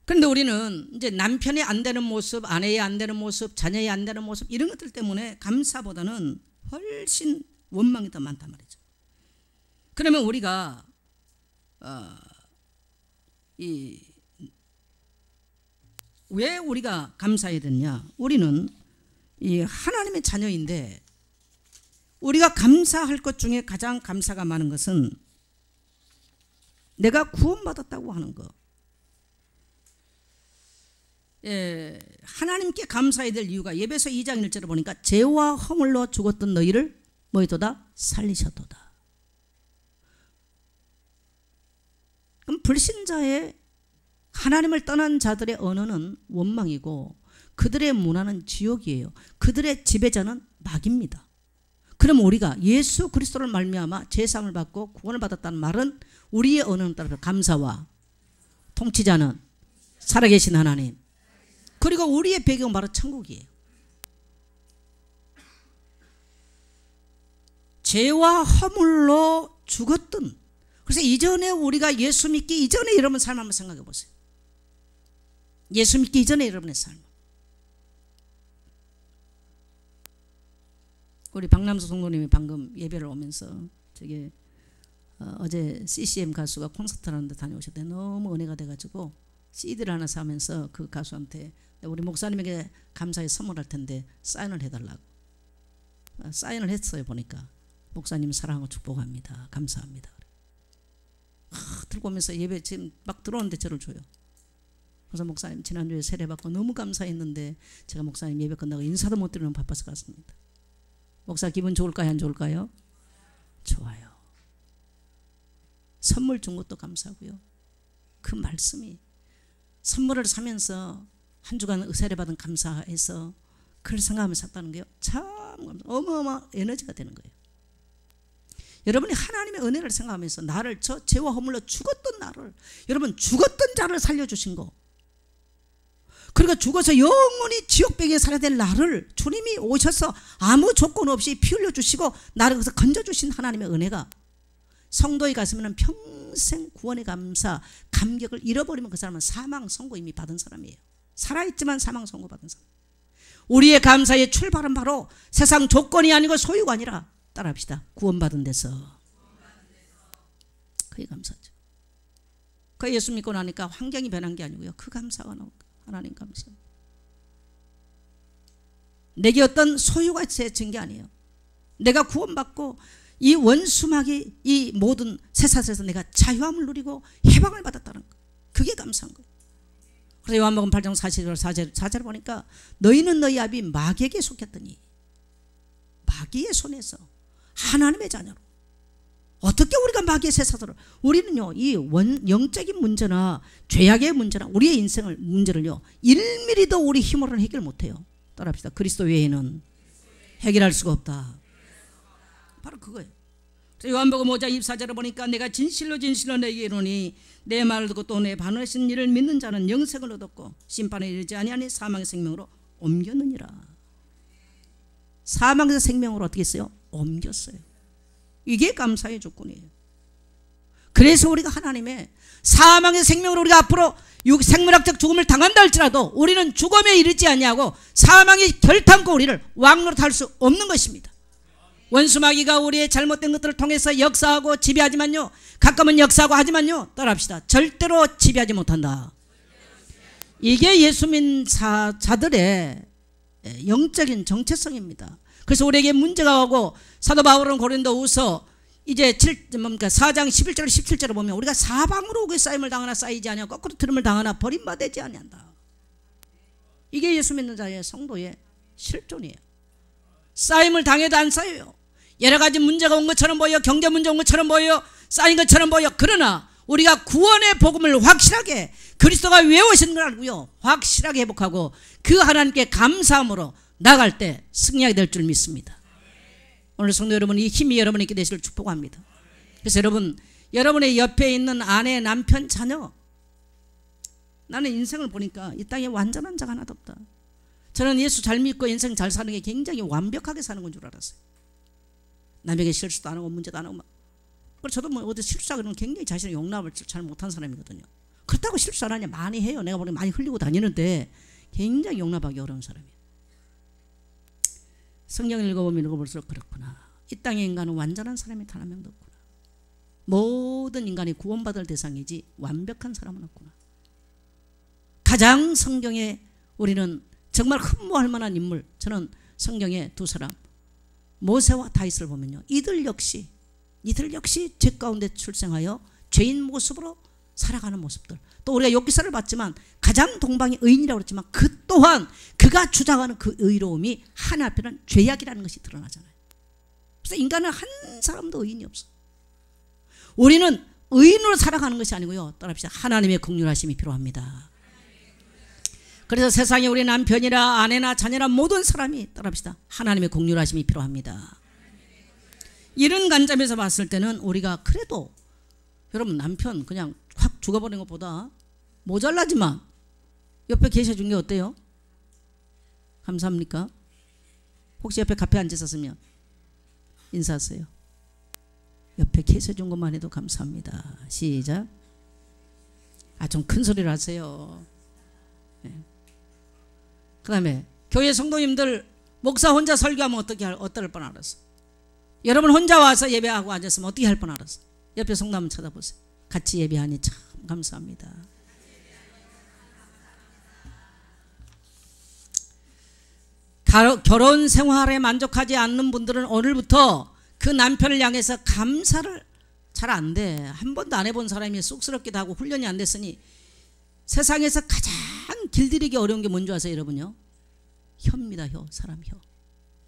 그런데 우리는 이제 남편이 안 되는 모습, 아내의 안 되는 모습, 자녀의 안 되는 모습, 이런 것들 때문에 감사보다는 훨씬 원망이 더 많단 말이죠. 그러면 우리가 왜 우리가 감사해야 되느냐? 우리는 이 하나님의 자녀인데 우리가 감사할 것 중에 가장 감사가 많은 것은 내가 구원받았다고 하는 것. 예, 하나님께 감사해야 될 이유가 에베소 2장 1절을 보니까 죄와 허물로 죽었던 너희를 뭐이도다? 살리셨도다. 그럼 불신자의, 하나님을 떠난 자들의 언어는 원망이고 그들의 문화는 지옥이에요. 그들의 지배자는 마귀입니다. 그럼 우리가 예수 그리스도를 말미암아 죄사함을 받고 구원을 받았다는 말은 우리의 언어는 따라서 감사와, 통치자는 살아계신 하나님, 그리고 우리의 배경은 바로 천국이에요. 죄와 허물로 죽었던, 그래서 이전에 우리가 예수 믿기 이전에 여러분 삶 한번 생각해 보세요. 예수 믿기 이전에 여러분의 삶. 우리 박남수 성도님이 방금 예배를 오면서 저게 어제 CCM 가수가 콘서트를 하는데 다녀오셨대. 너무 은혜가 돼가지고 CD를 하나 사면서 그 가수한테 우리 목사님에게 감사의 선물할 텐데 사인을 해달라고. 사인을 했어요. 보니까 목사님 사랑하고 축복합니다. 감사합니다. 들고 오면서 예배 지금 막 들어오는데 저를 줘요. 그래서 목사님 지난주에 세례 받고 너무 감사했는데 제가 목사님 예배 끝나고 인사도 못 드리는 바빠서 갔습니다. 목사 기분 좋을까요? 안 좋을까요? 좋아요. 선물 준 것도 감사하고요. 그 말씀이 선물을 사면서 한 주간 세례 받은 감사해서 그걸 생각하면서 샀다는 게요. 참 어마어마 에너지가 되는 거예요. 여러분이 하나님의 은혜를 생각하면서 나를 저 죄와 허물로 죽었던 나를 여러분 죽었던 자를 살려주신 거 그러니까 죽어서 영원히 지옥배기에 살아야 될 나를 주님이 오셔서 아무 조건 없이 피 흘려주시고 나를 거기서 건져주신 하나님의 은혜가 성도에 갔으면 평생 구원의 감사 감격을 잃어버리면 그 사람은 사망 선고 이미 받은 사람이에요. 살아있지만 사망 선고 받은 사람. 우리의 감사의 출발은 바로 세상 조건이 아니고 소유가 아니라 따라합시다. 구원받은 데서. 그게 감사죠. 그 예수 믿고 나니까 환경이 변한 게 아니고요. 그 감사가 나옵니다. 하나님 감사. 내게 어떤 소유가 세진 게 아니에요. 내가 구원받고 이 원수막이 이 모든 세상에서 내가 자유함을 누리고 해방을 받았다는 거. 그게 감사한 거예요. 그래서 요한복음 8장 4절 보니까 너희는 너희 아비 마귀에게 속했더니 마귀의 손에서 하나님의 자녀로 어떻게 우리가 마귀의 세사들을 우리는요 이 영적인 문제나 죄악의 문제나 우리의 인생을 문제를요 1mm도 우리 힘으로는 해결 못해요. 따라합시다. 그리스도 외에는 해결할 수가 없다. 바로 그거예요. 요한복음 5장 24절을 보니까 내가 진실로 진실로 너에게 이르노니 내 말을 듣고 또 내 반응하신 이를 믿는 자는 영생을 얻었고 심판에 이르지 아니하니 사망의 생명으로 옮겼느니라. 사망에서 생명으로 어떻게 했어요? 옮겼어요. 이게 감사의 조건이에요. 그래서 우리가 하나님의 사망의 생명으로 우리가 앞으로 생물학적 죽음을 당한다 할지라도 우리는 죽음에 이르지 아니하고 사망이 결탄코 우리를 왕노릇할 수 없는 것입니다. 원수마귀가 우리의 잘못된 것들을 통해서 역사하고 지배하지만요 가끔은 역사하고 하지만요 따라합시다. 절대로 지배하지 못한다. 이게 예수 믿는 자들의 영적인 정체성입니다. 그래서 우리에게 문제가 오고 사도 바울은 고린도후서 이제 4장 11절 17절을 보면 우리가 사방으로 오게 쌓임을 당하나 쌓이지 아니하고 거꾸로 들음을 당하나 버림받지 아니한다. 이게 예수 믿는 자의 성도의 실존이에요. 쌓임을 당해도 안 쌓여요. 여러 가지 문제가 온 것처럼 보여, 경제 문제 온 것처럼 보여, 쌓인 것처럼 보여. 그러나 우리가 구원의 복음을 확실하게 그리스도가 왜 오신 걸 알고요 확실하게 회복하고 그 하나님께 감사함으로 나갈 때 승리하게 될 줄 믿습니다. 오늘 성도 여러분 이 힘이 여러분에게 되시길 축복합니다. 그래서 여러분의 옆에 있는 아내, 남편, 자녀 나는 인생을 보니까 이 땅에 완전한 자가 하나도 없다. 저는 예수 잘 믿고 인생 잘 사는 게 굉장히 완벽하게 사는 건 줄 알았어요. 남에게 실수도 안 하고 문제도 안 하고 막. 그래서 저도 뭐 어디 실수하고 그러면 굉장히 자신의 용납을 잘 못한 사람이거든요. 그렇다고 실수 안 하냐? 많이 해요. 내가 보니 많이 흘리고 다니는데 굉장히 용납하기 어려운 사람이에요. 성경을 읽어보면 읽어볼수록 그렇구나. 이 땅의 인간은 완전한 사람이 단 한 명도 없구나. 모든 인간이 구원받을 대상이지 완벽한 사람은 없구나. 가장 성경에 우리는 정말 흠모할 만한 인물, 저는 성경의 두 사람 모세와 다윗을 보면요 이들 역시 죄 가운데 출생하여 죄인 모습으로 살아가는 모습들. 또 우리가 욥기서를 봤지만 가장 동방의 의인이라고 그랬지만 그 또한 그가 주장하는 그 의로움이 하나 앞에는 죄악이라는 것이 드러나잖아요. 그래서 인간은 한 사람도 의인이 없어. 우리는 의인으로 살아가는 것이 아니고요 따라합시다. 하나님의 긍휼하심이 필요합니다. 그래서 세상에 우리 남편이나 아내나 자녀나 모든 사람이 따라합시다. 하나님의 긍휼하심이 필요합니다. 이런 관점에서 봤을 때는 우리가 그래도 여러분 남편 그냥 확 죽어버린 것보다 모자라지만 옆에 계셔준 게 어때요? 감사합니까? 혹시 옆에 카페 앉으셨으면 인사하세요. 옆에 계셔준 것만 해도 감사합니다. 시작. 좀 큰 소리로 하세요. 네. 그 다음에 교회 성도님들 목사 혼자 설교하면 어떨 뻔 알았어. 여러분 혼자 와서 예배하고 앉았으면 어떻게 할 뻔 알았어. 옆에 성도 한번 쳐다보세요. 같이 예배하니 참 감사합니다. 결혼 생활에 만족하지 않는 분들은 오늘부터 그 남편을 향해서 감사를 잘 안 돼. 한 번도 안 해본 사람이 쑥스럽기도 하고 훈련이 안 됐으니 세상에서 가장 길들이기 어려운 게 뭔지 아세요 여러분요? 혀입니다. 혀. 사람 혀.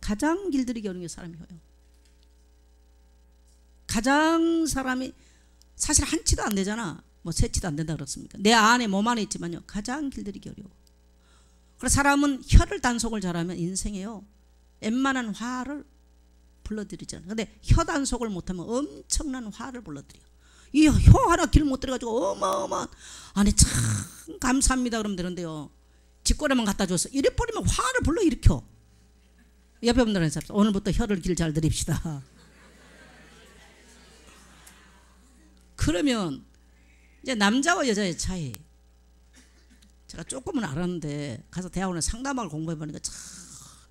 가장 길들이기 어려운 게 사람 혀요. 가장 사람이 사실 한 치도 안 되잖아. 뭐 세 치도 안 된다 그렇습니까? 내 안에 몸 안에 있지만요. 가장 길들이기 어려워. 그래서 사람은 혀를 단속을 잘하면 인생에요. 웬만한 화를 불러들이잖아요. 근데 혀 단속을 못하면 엄청난 화를 불러들여. 이 혀 하나 길 못 들여가지고 어마어마한 아니 참 감사합니다 그러면 되는데요. 집거래만 갖다 줘서 이래 버리면 화를 불러 일으켜. 옆에 분들한테 오늘부터 혀를 길 잘 들입시다. 그러면 이제 남자와 여자의 차이. 제가 조금은 알았는데 가서 대학원에 상담학을 공부해보니까 참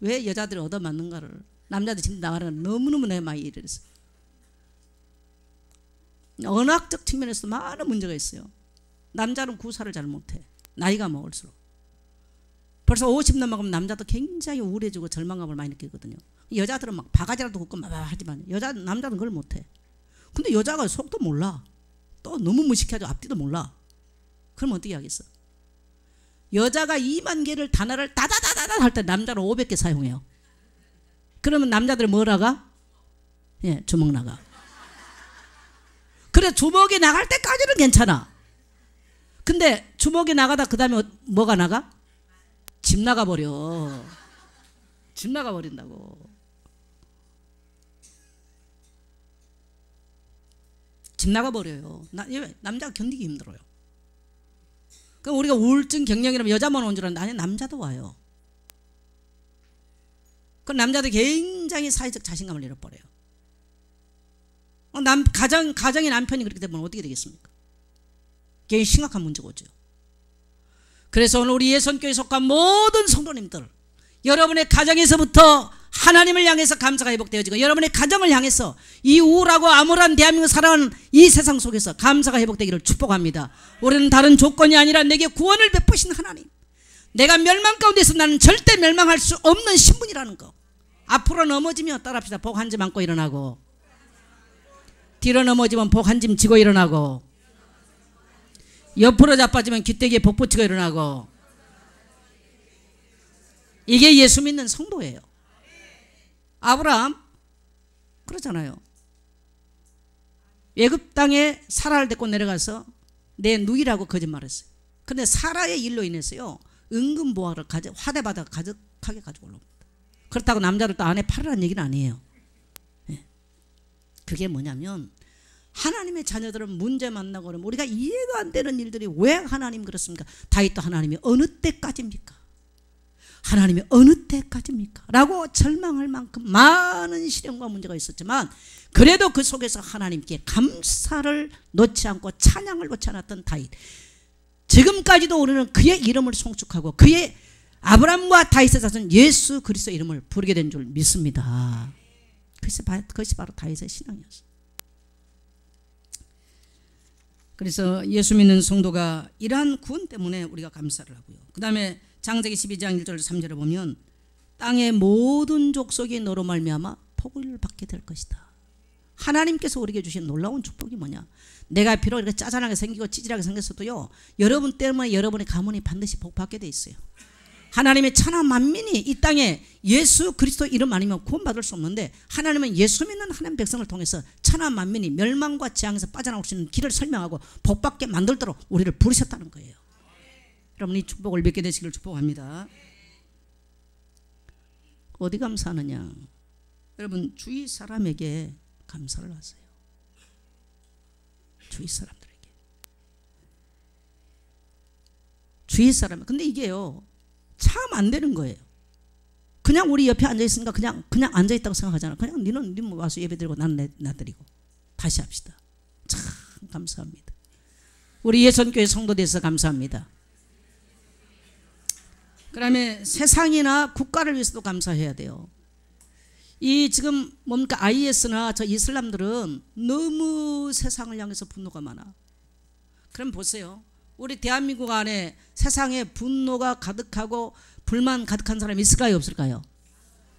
왜 여자들이 얻어맞는가를 남자들이 지금 나가는 너무너무 내 많이 이랬어요. 언어학적 측면에서 많은 문제가 있어요. 남자는 구사를 잘 못해. 나이가 먹을수록. 벌써 50 넘어가면 남자도 굉장히 우울해지고 절망감을 많이 느끼거든요. 여자들은 막 바가지라도 굽고 막 하지만 남자는 그걸 못해. 근데 여자가 속도 몰라. 또 너무 무식해가지고 앞뒤도 몰라. 그럼 어떻게 하겠어? 여자가 2만 개를 단어를 다다다다다 할 때 남자는 500개 사용해요. 그러면 남자들은 뭐 나가? 예, 주먹 나가. 그래 주먹이 나갈 때까지는 괜찮아. 근데 주먹이 나가다 그 다음에 뭐가 나가? 집 나가버려. 집 나가버린다고. 집 나가버려요. 남자가 견디기 힘들어요. 그럼 우리가 우울증 경련이라면 여자만 온 줄 알았는데 아니 남자도 와요. 그럼 남자도 굉장히 사회적 자신감을 잃어버려요. 가정의 남편이 그렇게 되면 어떻게 되겠습니까? 굉장히 심각한 문제가 오죠. 그래서 오늘 우리 예선교회 속한 모든 성도님들 여러분의 가정에서부터 하나님을 향해서 감사가 회복되어지고 여러분의 가정을 향해서 이 우울하고 암울한 대한민국 살아가는 이 세상 속에서 감사가 회복되기를 축복합니다. 우리는 다른 조건이 아니라 내게 구원을 베푸신 하나님, 내가 멸망 가운데서 나는 절대 멸망할 수 없는 신분이라는 거. 앞으로 넘어지면 따라합시다. 복 한 짐 안고 일어나고, 뒤로 넘어지면 복 한 짐 지고 일어나고, 옆으로 자빠지면 귀때기에 복 붙이고 일어나고. 이게 예수 믿는 성도예요. 아브라함 그러잖아요. 애굽 땅에 사라를 데리고 내려가서 내 누이라고 거짓말했어요. 근데 사라의 일로 인해서요 은근 보화를 화대바다 가득하게 가지고 올라옵니다. 그렇다고 남자를 또 안에 팔으라는 얘기는 아니에요. 네. 그게 뭐냐면 하나님의 자녀들은 문제 만나고 그러면 우리가 이해가 안 되는 일들이 왜 하나님 그렇습니까? 다윗도 하나님이 어느 때까지입니까? 하나님이 어느 때까지입니까? 라고 절망할 만큼 많은 시련과 문제가 있었지만 그래도 그 속에서 하나님께 감사를 놓지 않고 찬양을 놓지 않았던 다윗. 지금까지도 우리는 그의 이름을 송축하고 그의 아브라함과 다윗의 자손 예수 그리스도 이름을 부르게 된 줄 믿습니다. 그것이 바로 다윗의 신앙이었어요. 그래서 예수 믿는 성도가 이러한 구원 때문에 우리가 감사를 하고요. 그 다음에 창세기 12장 1절 3절에 보면 땅의 모든 족속이 너로 말미암아 복을 받게 될 것이다. 하나님께서 우리에게 주신 놀라운 축복이 뭐냐? 내가 비록 이렇게 짜잔하게 생기고 찌질하게 생겼어도요 여러분 때문에 여러분의 가문이 반드시 복받게 돼 있어요. 하나님의 천하 만민이 이 땅에 예수 그리스도 이름 아니면 구원받을 수 없는데 하나님은 예수 믿는 하나님 백성을 통해서 천하 만민이 멸망과 재앙에서 빠져나올 수 있는 길을 설명하고 복받게 만들도록 우리를 부르셨다는 거예요. 여러분 이 축복을 믿게 되시기를 축복합니다. 어디 감사하느냐? 여러분 주위 사람에게 감사를 하세요. 주위 사람들에게. 주위 사람. 근데 이게요 참 안 되는 거예요. 그냥 우리 옆에 앉아 있으니까 그냥 앉아 있다고 생각하잖아. 그냥 니는 와서 예배 드리고 나는 나 드리고. 다시 합시다. 참 감사합니다. 우리 예선교회 성도돼서 감사합니다. 그다음에 세상이나 국가를 위해서도 감사해야 돼요. 이 지금 뭡니까 IS나 저 이슬람들은 너무 세상을 향해서 분노가 많아. 그럼 보세요. 우리 대한민국 안에 세상에 분노가 가득하고 불만 가득한 사람이 있을까요 없을까요?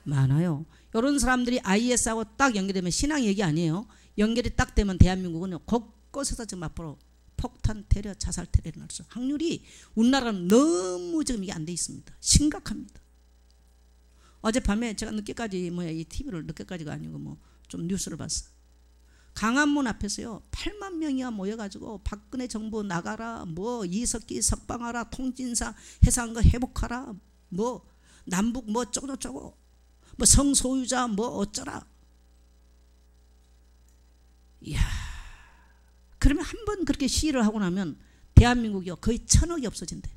많아요. 이런 사람들이 IS하고 딱 연결되면 신앙 얘기 아니에요. 연결이 딱 되면 대한민국은 곳곳에서 지금 앞으로 폭탄 테러, 자살 테러를 날수 확률이 우리나라는 너무 지금 이게 안 돼 있습니다. 심각합니다. 어젯밤에 제가 늦게까지 이 TV를 늦게까지가 아니고 좀 뉴스를 봤어. 강안문 앞에서요 8만 명이야 모여가지고 박근혜 정부 나가라, 이석기 석방하라, 통진사 해상거 회복하라, 남북 어쩌고저쩌고, 성소유자 어쩌라. 이야, 그러면 한 번 그렇게 시위를 하고 나면 대한민국이요 거의 1000억이 없어진대.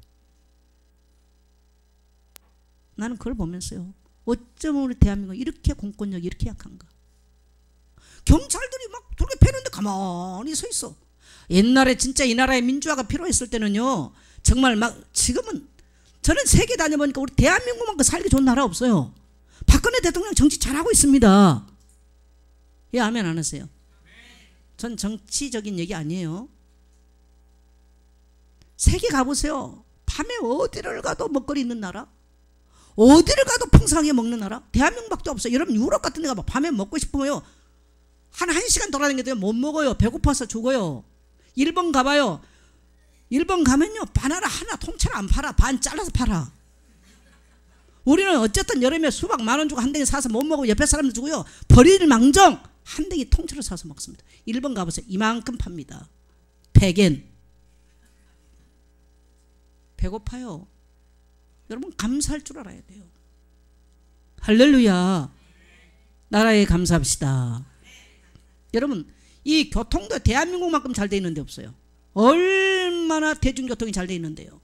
나는 그걸 보면서요, 어쩌면 우리 대한민국 이렇게 공권력이 이렇게 약한가. 경찰들이 막 돌게 패는데 가만히 서 있어. 옛날에 진짜 이 나라의 민주화가 필요했을 때는요 정말 지금은 저는 세계 다녀보니까 우리 대한민국만큼 살기 좋은 나라 없어요. 박근혜 대통령 정치 잘하고 있습니다. 예, 아멘 안 하세요? 전 정치적인 얘기 아니에요. 세계 가보세요. 밤에 어디를 가도 먹거리 있는 나라, 어디를 가도 풍성하게 먹는 나라 대한민국밖에 없어요. 여러분 유럽 같은 데 가봐. 밤에 먹고 싶으면요 한 1시간 돌아다니는데 못 먹어요. 배고파서 죽어요. 일본 가봐요. 일본 가면요 바나나 하나 통째로 안 팔아. 반 잘라서 팔아. 우리는 어쨌든 여름에 수박 10,000원 주고 한 댕이 사서 못 먹고 옆에 사람들 주고요 버릴 망정 한 댕이 통째로 사서 먹습니다. 일본 가보세요. 이만큼 팝니다. 100엔. 배고파요. 여러분 감사할 줄 알아야 돼요. 할렐루야. 나라에 감사합시다. 여러분 이 교통도 대한민국만큼 잘 돼 있는 데 없어요. 얼마나 대중교통이 잘 돼 있는데요.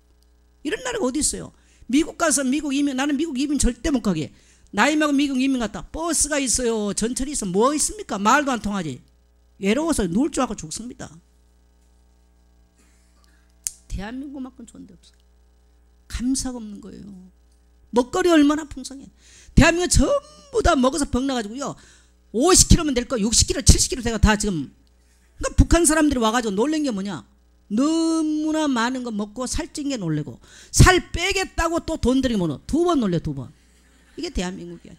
이런 나라가 어디 있어요. 미국 가서 미국 이민, 나는 미국 이민 절대 못 가게. 나이 먹은 미국 이민 갔다 버스가 있어요. 전철이 있어. 뭐 있습니까? 말도 안 통하지. 외로워서 누울 줄 알고 죽습니다. 대한민국만큼 좋은 데 없어요. 감사가 없는 거예요. 먹거리 얼마나 풍성해. 대한민국 전부 다 먹어서 병나가지고요 50kg면 될 거 60kg 70kg 제가 다 지금. 그러니까 북한 사람들이 와가지고 놀란 게 뭐냐, 너무나 많은 거 먹고 살찐 게 놀래고 살 빼겠다고 또 돈 들이고 2번 놀래 2번. 이게 대한민국이야.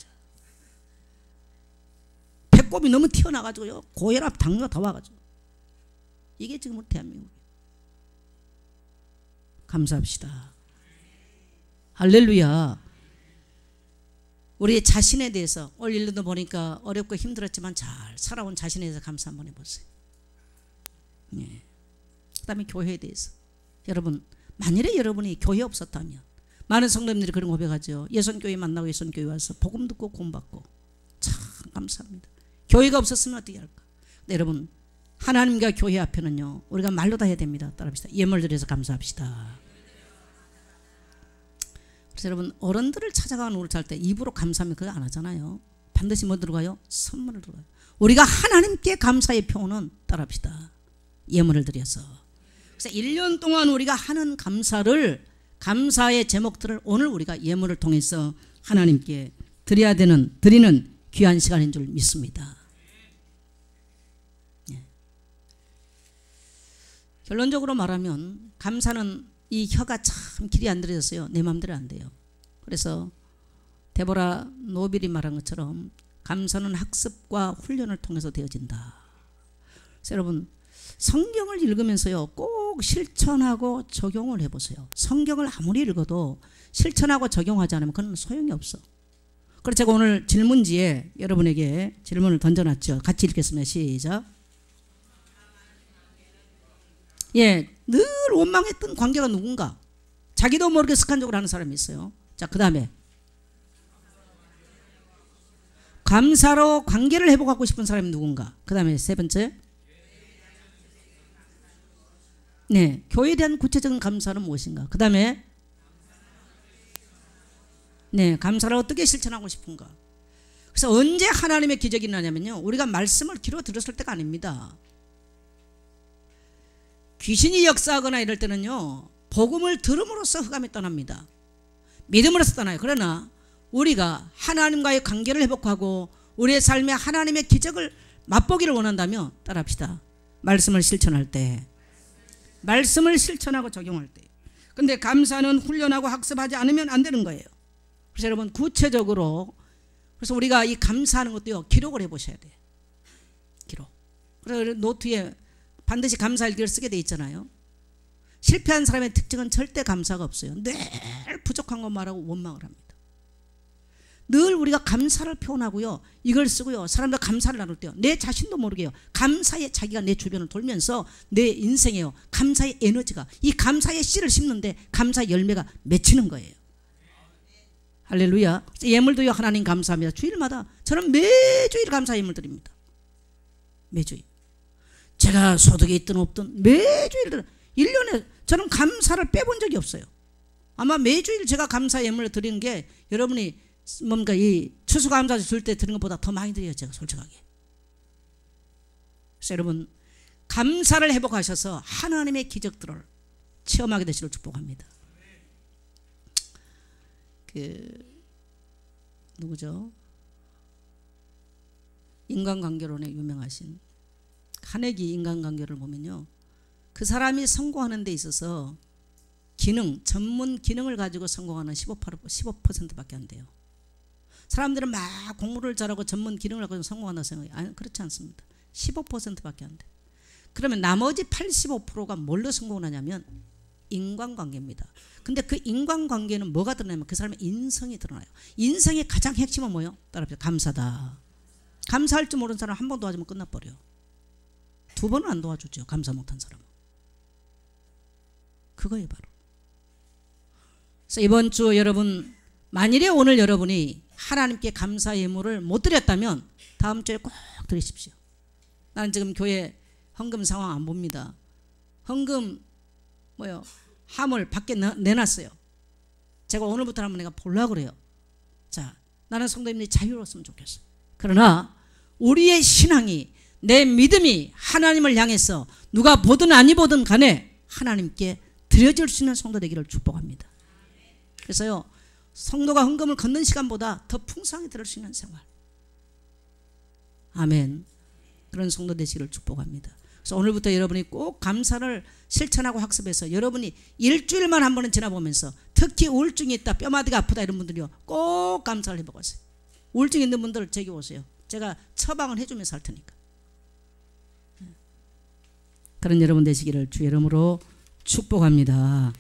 배꼽이 너무 튀어나가지고요 고혈압 당뇨 다 와가지고. 이게 지금 우리 대한민국이에요. 감사합시다. 할렐루야. 우리 자신에 대해서 올 1년도 보니까 어렵고 힘들었지만 잘 살아온 자신에 대해서 감사 한번 해보세요. 예. 그 다음에 교회에 대해서 여러분 만일에 여러분이 교회 없었다면 많은 성도님들이 그런 고백하죠. 예선교회 만나고 예선교회 와서 복음 듣고 구원받고 참 감사합니다. 교회가 없었으면 어떻게 할까. 근데 여러분 하나님과 교회 앞에는요 우리가 말로 다 해야 됩니다. 따라합시다. 예물 드려서 감사합시다. 그래서 여러분 어른들을 찾아가는 우리 잘 때 입으로 감사하면 그거 안 하잖아요. 반드시 뭐 들어가요? 선물을 들어가요. 우리가 하나님께 감사의 표현은 따라합시다. 예물을 드려서. 그래서 1년 동안 우리가 하는 감사의 제목들을 오늘 우리가 예물을 통해서 하나님께 드리는 귀한 시간인 줄 믿습니다. 예. 결론적으로 말하면 감사는 이 혀가 참 길이 안 들여졌어요. 내 마음대로 안 돼요. 그래서 데보라 노빌이 말한 것처럼 감사는 학습과 훈련을 통해서 되어진다. 그래서 여러분 성경을 읽으면서요 꼭 실천하고 적용을 해보세요. 성경을 아무리 읽어도 실천하고 적용하지 않으면 그건 소용이 없어. 그래서 제가 오늘 질문지에 여러분에게 질문을 던져놨죠. 같이 읽겠습니다. 시작. 예, 늘 원망했던 관계가 누군가? 자기도 모르게 습관적으로 하는 사람이 있어요. 자, 그 다음에 감사로 관계를 회복하고 싶은 사람이 누군가? 그 다음에 세 번째, 네, 교회에 대한 구체적인 감사는 무엇인가? 그 다음에 네, 감사를 어떻게 실천하고 싶은가? 그래서 언제 하나님의 기적이 나냐면요 우리가 말씀을 귀로 들었을 때가 아닙니다. 귀신이 역사하거나 이럴 때는요 복음을 들음으로써 흑암이 떠납니다. 믿음으로써 떠나요. 그러나 우리가 하나님과의 관계를 회복하고 우리의 삶에 하나님의 기적을 맛보기를 원한다면 따라합시다. 말씀을 실천할 때, 말씀을 실천하고 적용할 때. 근데 감사는 훈련하고 학습하지 않으면 안 되는 거예요. 그래서 여러분 구체적으로 그래서 우리가 이 감사하는 것도요 기록을 해보셔야 돼요. 기록. 그래서 노트에 반드시 감사일기를 쓰게 돼 있잖아요. 실패한 사람의 특징은 절대 감사가 없어요. 늘 부족한 것 말하고 원망을 합니다. 늘 우리가 감사를 표현하고요. 이걸 쓰고요. 사람들 감사를 나눌 때요. 내 자신도 모르게요. 감사의 자기가 내 주변을 돌면서 내 인생에요. 감사의 에너지가 이 감사의 씨를 심는데 감사의 열매가 맺히는 거예요. 할렐루야. 예물도요. 하나님 감사합니다. 주일마다 저는 매주일 감사 예물 드립니다. 매주일. 제가 소득이 있든 없든 매주일 1년에 저는 감사를 빼본 적이 없어요. 아마 매주일 제가 감사 예물을 드리는 게 여러분이 뭔가 이 추수감사절 줄 때 드리는 것보다 더 많이 드려요. 제가 솔직하게. 그래서 여러분 감사를 회복하셔서 하나님의 기적들을 체험하게 되시길 축복합니다. 누구죠? 인간관계론에 유명하신 카네기 인간관계를 보면요. 그 사람이 성공하는 데 있어서 전문 기능을 가지고 성공하는 15%밖에 안 돼요. 사람들은 막 공부를 잘하고 전문 기능을 가지고 성공한다고 생각해요. 그렇지 않습니다. 15%밖에 안 돼요. 그러면 나머지 85%가 뭘로 성공을 하냐면 인간관계입니다. 근데 그 인간관계는 뭐가 드러나면 그 사람의 인성이 드러나요. 인성의 가장 핵심은 뭐예요? 따라합시다. 감사다. 감사할 줄 모르는 사람 한 번 도와주면 끝나버려요. 두 번은 안 도와주죠. 감사 못한 사람은. 그거예요 바로. 그래서 이번 주 여러분 만일에 오늘 여러분이 하나님께 감사 예물을 못 드렸다면 다음 주에 꼭 드리십시오. 나는 지금 교회 헌금 상황 안 봅니다. 헌금 함을 밖에 내놨어요. 제가 오늘부터 한번 내가 보려고 그래요. 자, 나는 성도님들이 자유로웠으면 좋겠어요. 그러나 우리의 신앙이 내 믿음이 하나님을 향해서 누가 보든 아니 보든 간에 하나님께 드려질 수 있는 성도 되기를 축복합니다. 그래서요 성도가 헌금을 걷는 시간보다 더 풍성히 들을 수 있는 생활. 아멘. 그런 성도 되시기를 축복합니다. 그래서 오늘부터 여러분이 꼭 감사를 실천하고 학습해서 여러분이 일주일만 한 번은 지나보면서 특히 우울증이 있다 뼈마디가 아프다 이런 분들이요 꼭 감사를 해보세요. 우울증 있는 분들 저기 오세요. 제가 처방을 해주면서 할 테니까. 그런 여러분 되시기를 주의 이름으로 축복합니다.